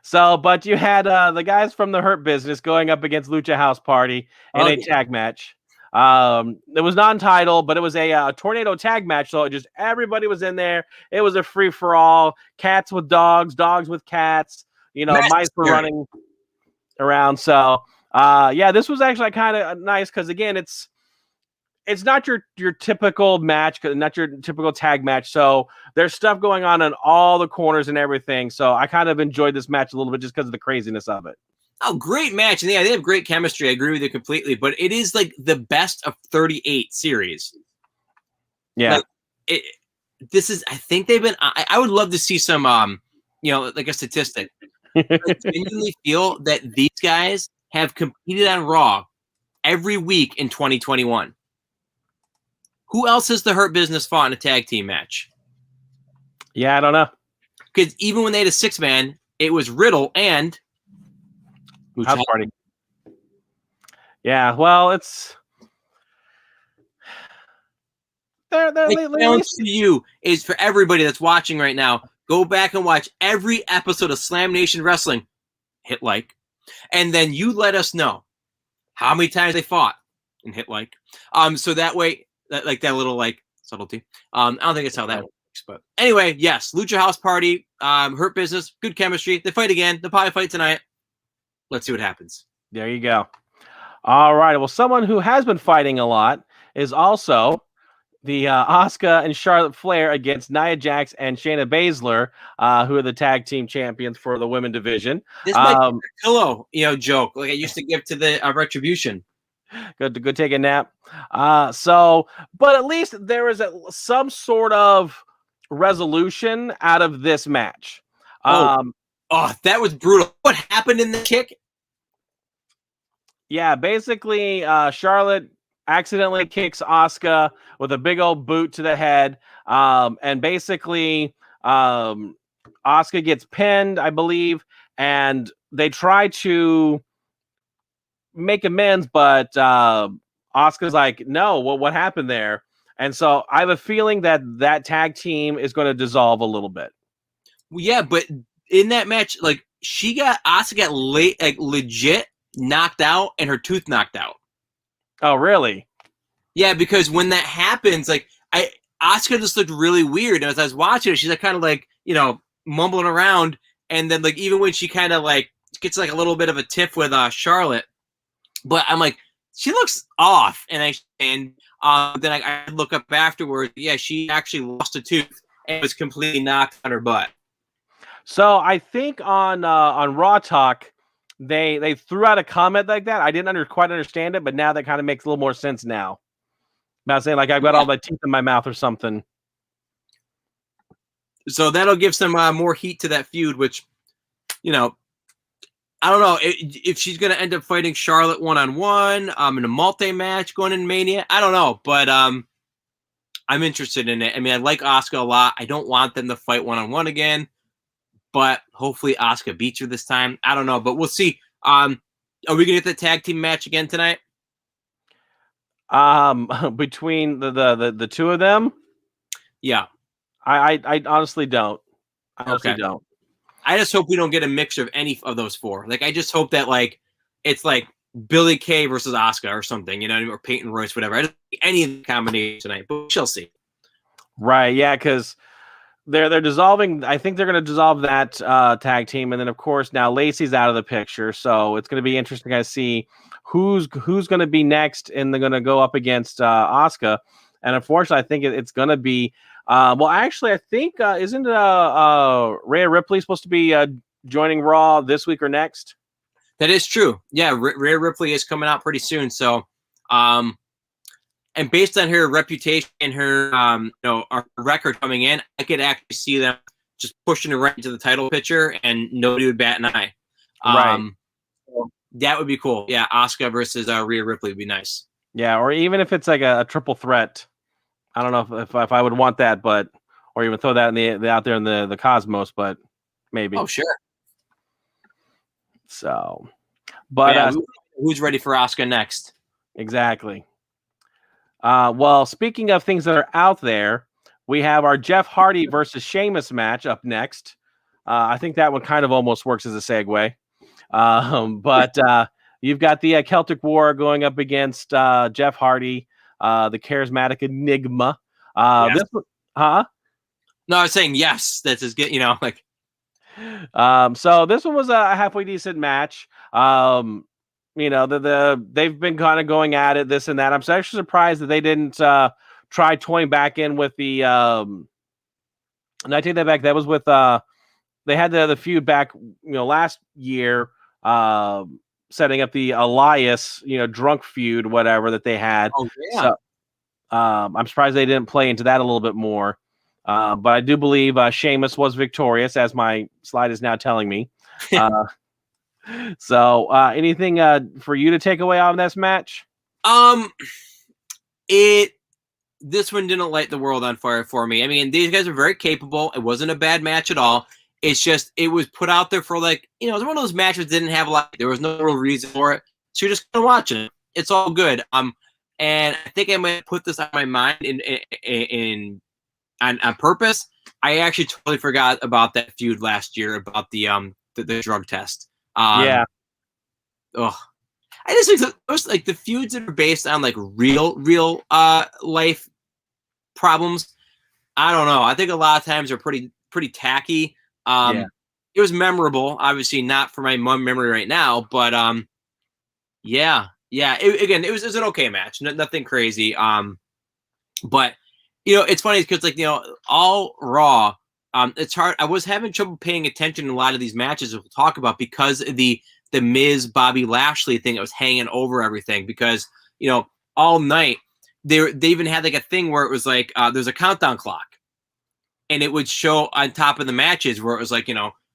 So, but you had the guys from the Hurt Business going up against Lucha House Party in a tag match. It was non-title, but it was a tornado tag match. So just everybody was in there. It was a free for all. Cats with dogs, dogs with cats. Mice were running around. So, this was actually kind of nice because again, it's not your typical match, not your typical tag match. So there's stuff going on in all the corners and everything. So I kind of enjoyed this match a little bit just because of the craziness of it.
Oh, great match. And yeah, they have great chemistry. I agree with you completely. But it is like the best of 38 series.
Yeah.
This is, I think they've been, I would love to see some, like a statistic. I genuinely feel that these guys have competed on Raw every week in 2021. Who else has the Hurt Business fought in a tag team match?
Yeah, I don't know.
Because even when they had a 6-man, it was Riddle and
House Party. Yeah, well, it's
my challenge to you is for everybody that's watching right now, go back and watch every episode of SlamNation Wrestling. Hit like, and then you let us know how many times they fought and hit like. So that way. That little subtlety. I don't think it's how that works, but anyway, yes, Lucha House Party, Hurt Business, good chemistry. They fight again. They'll probably fight tonight. Let's see what happens.
There you go. All right. Well, someone who has been fighting a lot is also the Asuka and Charlotte Flair against Nia Jax and Shayna Baszler, who are the tag team champions for the women division.
This might be a pillow, joke like I used to give to the Retribution.
Good to go take a nap. But at least there is some sort of resolution out of this match.
That was brutal. What happened in the kick?
Yeah, basically, Charlotte accidentally kicks Asuka with a big old boot to the head. And basically, Asuka gets pinned, I believe, and they try to make amends, but Asuka's like, no, what happened there? And so I have a feeling that tag team is going to dissolve a little bit.
Well, yeah, but in that match, Asuka got legit knocked out and her tooth knocked out.
Oh, really?
Yeah, because when that happens, Asuka just looked really weird. And as I was watching it, she's kind of mumbling around, and then even when she kind of gets a little bit of a tiff with Charlotte. But I'm like, she looks off, and then I look up afterwards. Yeah, she actually lost a tooth and was completely knocked on her butt.
So I think on Raw Talk, they threw out a comment like that. I didn't quite understand it, but now that kind of makes a little more sense now. About saying I've got all my teeth in my mouth or something.
So that'll give some more heat to that feud, which, I don't know if she's going to end up fighting Charlotte one-on-one in a multi-match going in Mania. I don't know, but I'm interested in it. I mean, I like Asuka a lot. I don't want them to fight one-on-one again, but hopefully Asuka beats her this time. I don't know, but we'll see. Are we going to get the tag team match again tonight?
Between the two of them?
Yeah.
I honestly don't. I honestly don't.
I just hope we don't get a mixture of any of those four. I just hope that it's Billy Kay versus Asuka or something, or Peyton Royce, whatever. I don't think any combination tonight, but we shall see.
Right, yeah, because they're dissolving. I think they're going to dissolve that tag team, and then of course now Lacey's out of the picture, so it's going to be interesting to see who's going to be next, and they're going to go up against Asuka. And unfortunately, I think it's going to be. Well, actually, I think isn't Rhea Ripley supposed to be joining Raw this week or next?
That is true. Yeah, Rhea Ripley is coming out pretty soon. So, and based on her reputation and her, our record coming in, I could actually see them just pushing her right into the title picture, and nobody would bat an eye.
Right.
So that would be cool. Yeah, Asuka versus Rhea Ripley would be nice.
Yeah, or even if it's like a triple threat. I don't know if I would want that, but or even throw that in the out there in the cosmos, but maybe.
Oh, sure.
So, but
who's ready for Asuka next?
Exactly. Well, speaking of things that are out there, we have our Jeff Hardy versus Sheamus match up next. I think that one kind of almost works as a segue. But you've got the Celtic War going up against Jeff Hardy, the charismatic enigma.
Yes.
This one, huh?
No, I was saying yes. That's as good, like.
So this one was a halfway decent match. They've been kind of going at it, this and that. I'm actually surprised that they didn't try toying back in with the. And I take that back. That was with they had the feud back, last year, setting up the Elias, drunk feud, whatever that they had.
Oh yeah.
So, I'm surprised they didn't play into that a little bit more. But I do believe Sheamus was victorious, as my slide is now telling me. So, anything for you to take away on this match?
This one didn't light the world on fire for me. I mean, these guys are very capable. It wasn't a bad match at all. It's just it was put out there for it was one of those matches that didn't have a lot. There was no real reason for it, so you're just kind of watching it. It's all good. And I think I might put this on my mind on purpose. I actually totally forgot about that feud last year about the drug test.
Yeah.
Oh, I just think those the feuds that are based on real life problems. I don't know. I think a lot of times are pretty tacky. It was memorable, obviously not for my memory right now, but yeah. It was an okay match, nothing crazy. But it's funny because all Raw. It's hard. I was having trouble paying attention to a lot of these matches we'll talk about because of the Miz Bobby Lashley thing that was hanging over everything. Because all night they even had a thing where it was there's a countdown clock, and it would show on top of the matches where it was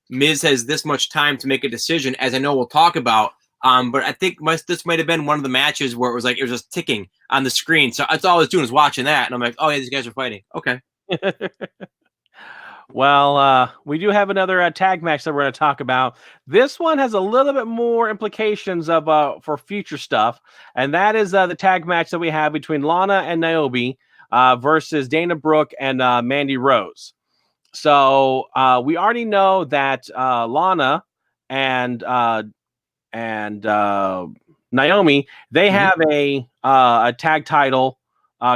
Miz has this much time to make a decision, as I know we'll talk about. But I think this might have been one of the matches where it was it was just ticking on the screen. So that's all I was doing was watching that, and I'm like, oh yeah, these guys are fighting. Okay.
Well, we do have another tag match that we're going to talk about. This one has a little bit more implications for future stuff, and that is the tag match that we have between Lana and Naomi versus Dana Brooke and Mandy Rose. So we already know that Lana and Naomi, they have a tag title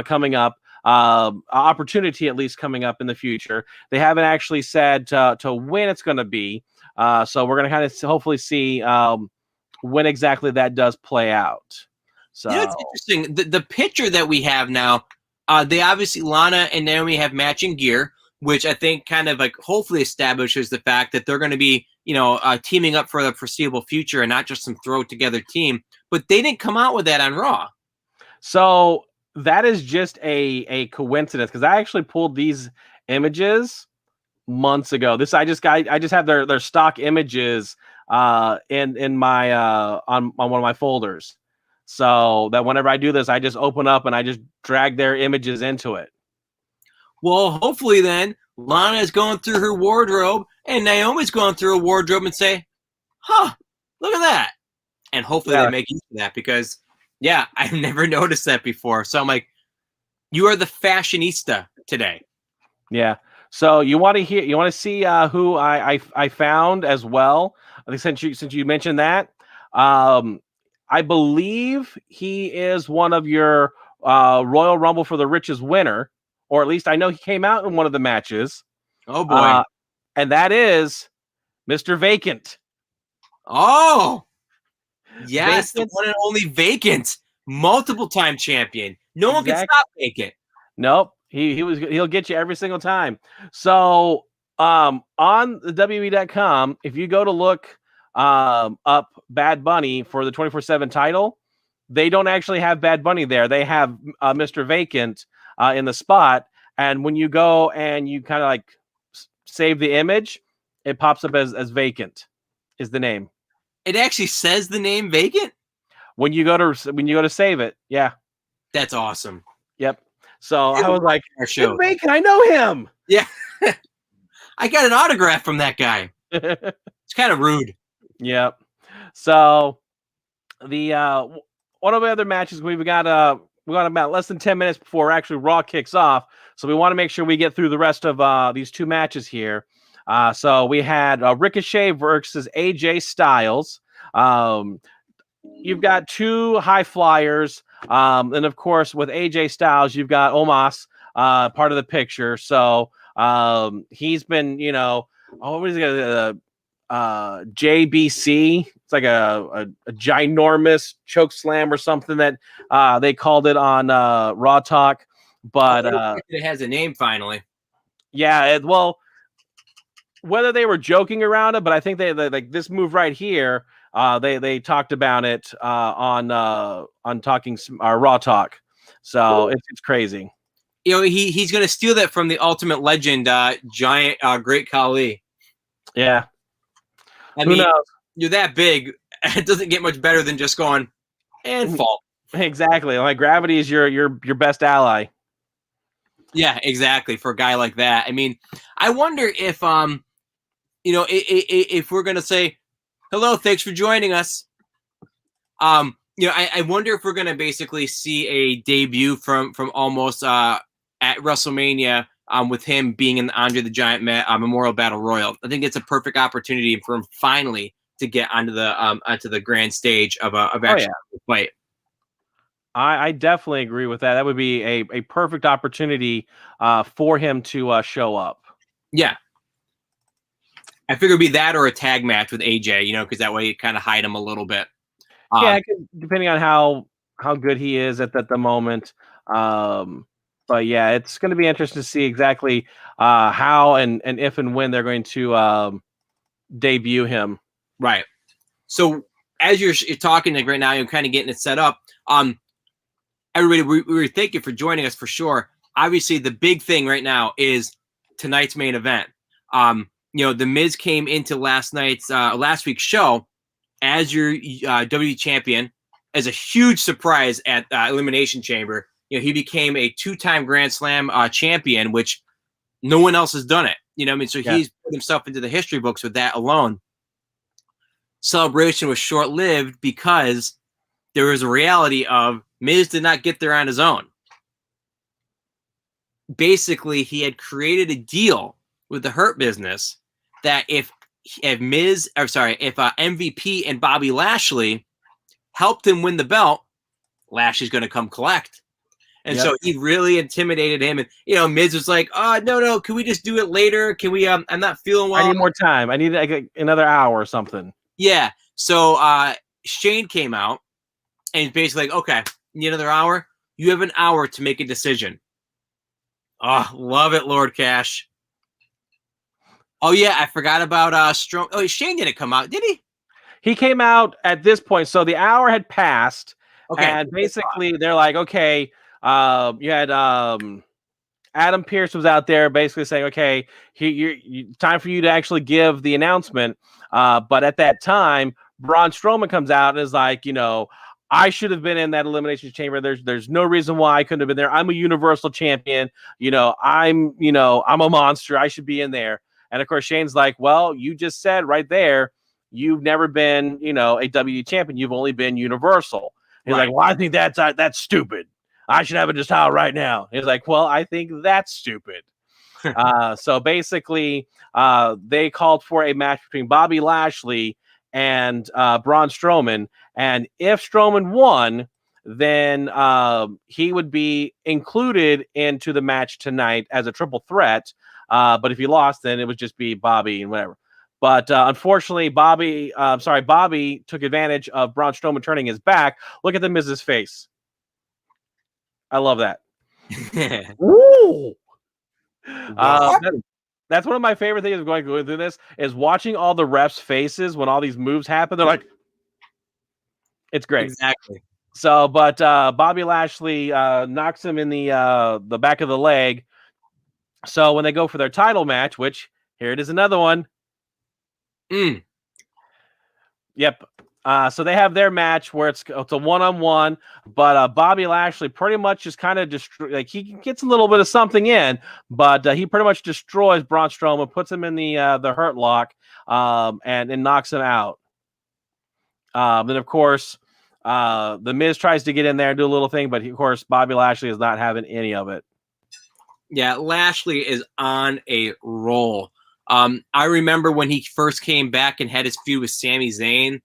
coming up. Opportunity at least coming up in the future. They haven't actually said to when it's going to be. So we're going to kind of hopefully see when exactly that does play out. So
it's interesting. The picture that we have now, they obviously Lana and Naomi have matching gear, which I think kind of hopefully establishes the fact that they're going to be teaming up for the foreseeable future and not just some throw together team. But they didn't come out with that on Raw.
So that is just a coincidence because I actually pulled these images months ago. I just have their stock images in my on one of my folders, so that whenever I do this, I just open up and I just drag their images into it.
Well, hopefully then Lana is going through her wardrobe and Naomi's going through a wardrobe and say, "Huh, look at that," and hopefully they make use of that because. Yeah, I've never noticed that before. So I'm like, you are the fashionista today.
Yeah. So you want to see who I found as well. I think since you mentioned that, I believe he is one of your Royal Rumble for the Richest winner, or at least I know he came out in one of the matches.
Oh boy.
And that is Mr. Vacant.
Oh. Yes,
Vacant.
the one and only Vacant, multiple time champion. No one can stop Vacant.
Nope, he'll get you every single time. So On the WWE.com, if you go to look up Bad Bunny for the 24/7 title, they don't actually have Bad Bunny there. They have Mr. Vacant in the spot. And when you go and you kind of like save the image, it pops up as Vacant is the name.
It actually says the name Vacant
when you go to save it. Yeah,
that's awesome.
Yep. So I was like, Vacant, I know him.
Yeah. I got an autograph from that guy. It's kind of rude.
Yep. So the one of the other matches we got about less than 10 minutes before actually Raw kicks off. So we want to make sure we get through the rest of these two matches here. So we had Ricochet versus AJ Styles. You've got two high flyers. And of course, with AJ Styles, you've got Omos part of the picture. So he's been, what is it? JBC. It's like a ginormous choke slam or something that they called it on Raw Talk. But
it has a name finally.
Yeah, well, whether they were joking around it, but I think they like this move right here. They talked about it on talking Raw Talk. So it's crazy.
He's going to steal that from the Ultimate Legend, Giant Great Khali.
Yeah.
I mean, you're that big. It doesn't get much better than just going and fall.
Exactly. Like gravity is your best ally.
Yeah, exactly. For a guy like that. I mean, I wonder if if we're gonna say hello, thanks for joining us. I wonder if we're gonna basically see a debut from almost at WrestleMania. With him being in the Andre the Giant Memorial Battle Royal. I think it's a perfect opportunity for him finally to get onto the grand stage of actual fight.
I definitely agree with that. That would be a perfect opportunity for him to show up.
Yeah. I figure it'd be that or a tag match with AJ, because that way you kind of hide him a little bit.
Yeah, depending on how good he is at the moment. But yeah, it's going to be interesting to see exactly how and if and when they're going to debut him.
Right. So as you're talking right now, you're kind of getting it set up. Everybody, we thank you for joining us for sure. Obviously, the big thing right now is tonight's main event. The Miz came into last week's show as your WWE champion as a huge surprise at Elimination Chamber. He became a 2-time Grand Slam champion, which no one else has done it. So he's put himself into the history books with that alone. Celebration was short-lived because there was a reality of Miz did not get there on his own. Basically, he had created a deal with the Hurt Business that if MVP and Bobby Lashley helped him win the belt, Lashley's going to come collect. And so he really intimidated him. And, Miz was like, oh, no, can we just do it later? Can we, I'm not feeling well.
I need more time. I need like another hour or something.
Yeah. So Shane came out and basically like, okay, you need another hour? You have an hour to make a decision. Oh, love it, LordCash. Oh, yeah, I forgot about Strong. Oh, Shane didn't come out, did he?
He came out at this point. So the hour had passed. Okay. And basically they're like, okay, you had Adam Pearce was out there basically saying, okay, time for you to actually give the announcement. But at that time, Braun Strowman comes out and is like, I should have been in that Elimination Chamber. There's no reason why I couldn't have been there. I'm a Universal Champion. I'm a monster. I should be in there. And of course, Shane's like, well, you just said right there, you've never been, a WWE champion. You've only been Universal. He's like, well, I think that's stupid. I should have a just title right now. He's like, well, I think that's stupid. So basically, they called for a match between Bobby Lashley and Braun Strowman. And if Strowman won, then he would be included into the match tonight as a triple threat. But if he lost, then it would just be Bobby and whatever. But unfortunately, Bobby took advantage of Braun Strowman turning his back. Look at the Miz's face. I love that. Ooh. That's one of my favorite things of going through this is watching all the refs' faces when all these moves happen. They're like, it's great.
Exactly.
So, but Bobby Lashley knocks him in the back of the leg. So when they go for their title match, which here it is, another one. Yep. So they have their match where it's a 1-on-1, but Bobby Lashley pretty much just kind of he gets a little bit of something in, but he pretty much destroys Braun Strowman, puts him in the Hurt Lock, and knocks him out. Then of course, the Miz tries to get in there and do a little thing, but of course Bobby Lashley is not having any of it.
Yeah, Lashley is on a roll. I remember when he first came back and had his feud with Sami Zayn.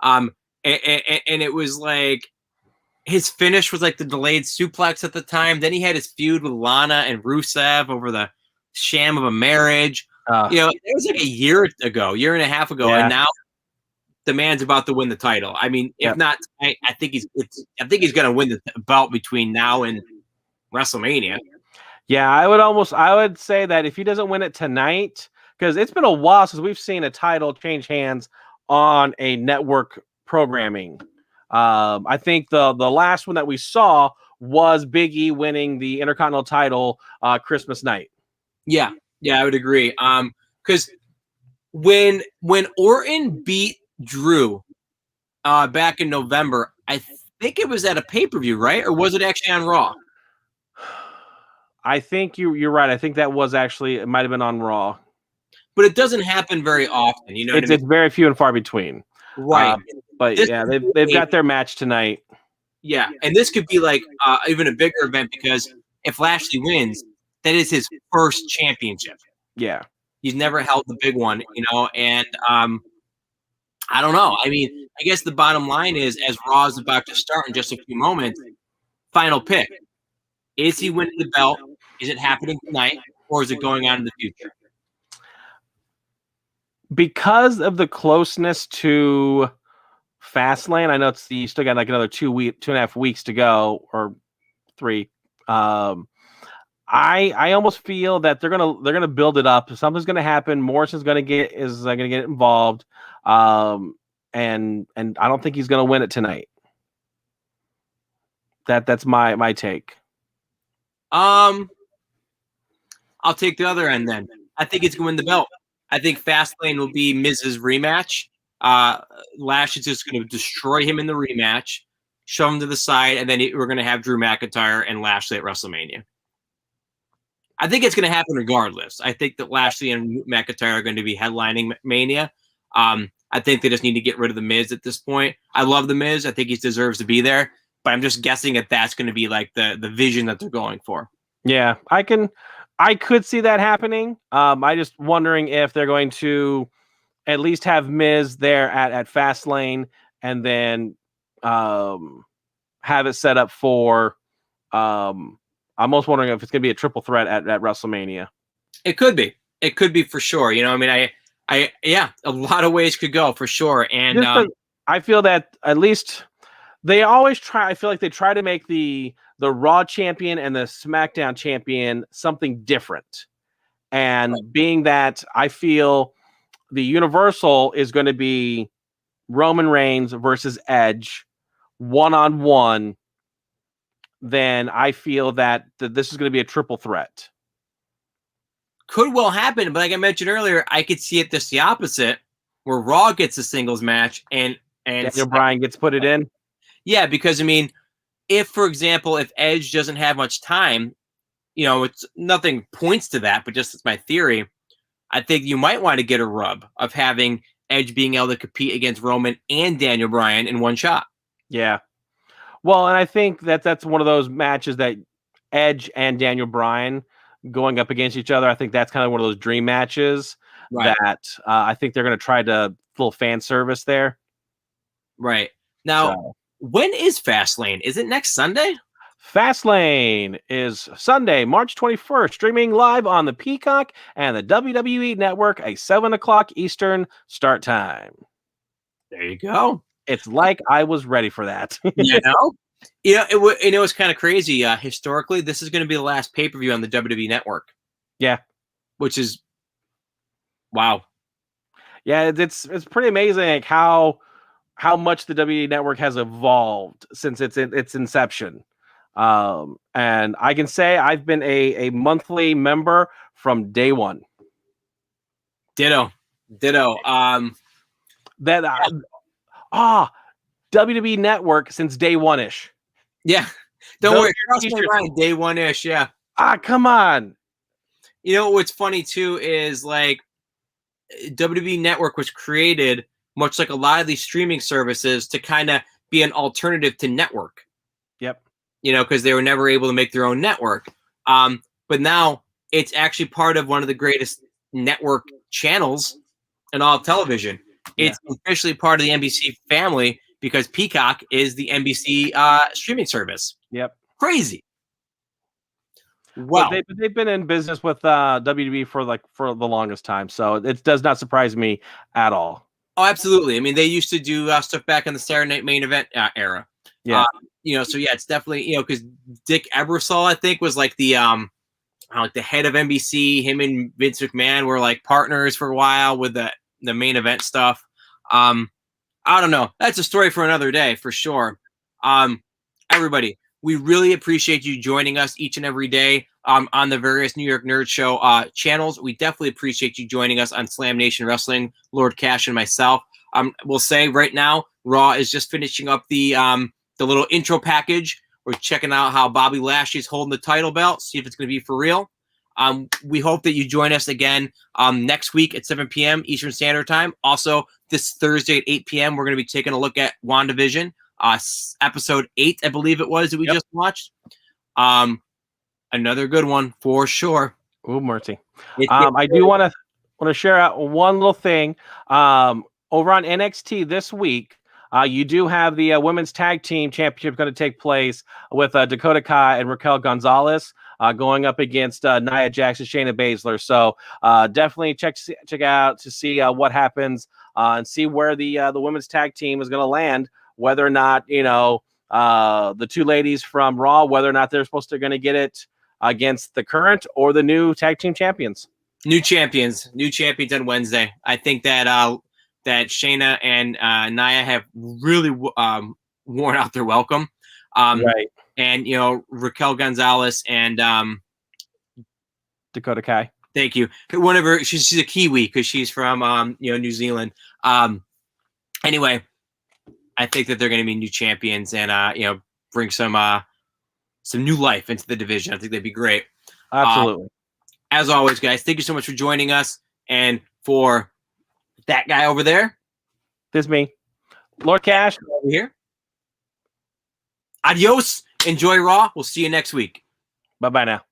And it was like his finish was like the delayed suplex at the time. Then he had his feud with Lana and Rusev over the sham of a marriage. It was like a year and a half ago, and now the man's about to win the title. I mean, if not tonight, I think he's going to win the belt between now and WrestleMania.
Yeah, I would say that if he doesn't win it tonight, because it's been a while since we've seen a title change hands on a network programming. I think the last one that we saw was Big E winning the Intercontinental title Christmas night.
Yeah, I would agree. Because when Orton beat Drew back in November, I think it was at a pay-per-view, right? Or was it actually on Raw?
I think you're right. I think that was actually, it might have been on Raw.
But it doesn't happen very often,
It's very few and far between.
Right.
But they've got their match tonight.
Yeah, and this could be like even a bigger event because if Lashley wins, that is his first championship.
Yeah.
He's never held the big one, and I don't know. I mean, I guess the bottom line is, as Raw is about to start in just a few moments, final pick. Is he winning the belt? Is it happening tonight, or is it going on in the future?
Because of the closeness to Fastlane, I know you still got like another 2.5 weeks to go, or 3. I almost feel that they're gonna build it up. Something's gonna happen. Morrison's gonna get involved, and I don't think he's gonna win it tonight. That's my take.
I'll take the other end then. I think it's going to win the belt. I think Fastlane will be Miz's rematch. Lash is just going to destroy him in the rematch, shove him to the side, and then we're going to have Drew McIntyre and Lashley at WrestleMania. I think it's going to happen regardless. I think that Lashley and McIntyre are going to be headlining Mania. I think they just need to get rid of the Miz at this point. I love the Miz. I think he deserves to be there, but I'm just guessing that that's going to be like the vision that they're going for.
Yeah, I could see that happening. I just wondering if they're going to at least have Miz there at Fastlane, and then have it set up for. I'm almost wondering if it's going to be a triple threat at WrestleMania.
It could be. It could be for sure. I mean, a lot of ways could go for sure. And
I feel that at least they always try. I feel like they try to make the Raw champion and the SmackDown champion something different. And being that I feel the Universal is going to be Roman Reigns versus Edge 1-on-1, then I feel that this is going to be a triple threat.
Could well happen, but like I mentioned earlier, I could see it just the opposite, where Raw gets a singles match and
Daniel Bryan gets put it in.
Yeah, because I mean, if, for example, if Edge doesn't have much time, it's nothing points to that, but just it's my theory. I think you might want to get a rub of having Edge being able to compete against Roman and Daniel Bryan in one shot.
Yeah. Well, and I think that's one of those matches that Edge and Daniel Bryan going up against each other. I think that's kind of one of those dream matches that I think they're going to try to little fan service there.
Right. Now, when is Fastlane? Is it next Sunday?
Fastlane is Sunday, March 21st, streaming live on the Peacock and the WWE Network, a 7:00 Eastern start time.
There you go.
It's like I was ready for that.
It was kind of crazy. Historically, this is going to be the last pay-per-view on the WWE Network.
Yeah.
Which is Wow.
Yeah, it's pretty amazing like how much the WWE Network has evolved since its inception. And I can say I've been a monthly member from day one.
Ditto.
WWE Network since day one-ish.
Yeah. Don't worry. Trust me, Ryan, day one-ish. Yeah.
Come on.
You know what's funny too is like WWE Network was created much like a lot of these streaming services to kind of be an alternative to network.
Yep.
You know, because they were never able to make their own network. But now it's actually part of one of the greatest network channels in all of television. It's officially part of the NBC family because Peacock is the NBC streaming service.
Yep.
Crazy. Wow.
They've been in business with WWE for the longest time, so it does not surprise me at all.
Oh, absolutely. I mean, they used to do stuff back in the Saturday Night Main Event era.
Yeah.
You know, so yeah, it's definitely, you know, because Dick Ebersol, I think, was like the head of NBC. Him and Vince McMahon were like partners for a while with the main event stuff. I don't know. That's a story for another day for sure. Everybody, we really appreciate you joining us each and every day on the various New York Nerd Show channels. We definitely appreciate you joining us on SlamNation Wrestling, LordCash and myself. We'll say right now, Raw is just finishing up the little intro package. We're checking out how Bobby Lashley's holding the title belt, see if it's going to be for real. We hope that you join us again next week at 7 p.m. Eastern Standard Time. Also, this Thursday at 8 p.m., we're going to be taking a look at WandaVision, episode 8, I believe it was, that we just watched. Another good one for sure.
Oh, mercy. I do want to share out one little thing. Over on NXT this week, you do have the Women's Tag Team Championship going to take place with Dakota Kai and Raquel Gonzalez going up against Nia Jax and Shayna Baszler. So definitely check out to see what happens and see where the Women's Tag Team is going to land. Whether or not, you know, the two ladies from Raw, whether or not they're supposed to going to get it against the current or the new tag team champions.
New champions on Wednesday. I think that that Shayna and Nia have really worn out their welcome.
Right.
And, you know, Raquel Gonzalez and
Dakota Kai.
Thank you. One of her, she's a Kiwi because she's from, you know, New Zealand. Anyway, I think that they're going to be new champions and, you know, bring some new life into the division. I think that'd be great.
Absolutely.
As always, guys, thank you so much for joining us. And for that guy over there,
this is me, LordCash
over here. Adios. Enjoy Raw. We'll see you next week.
Bye-bye now.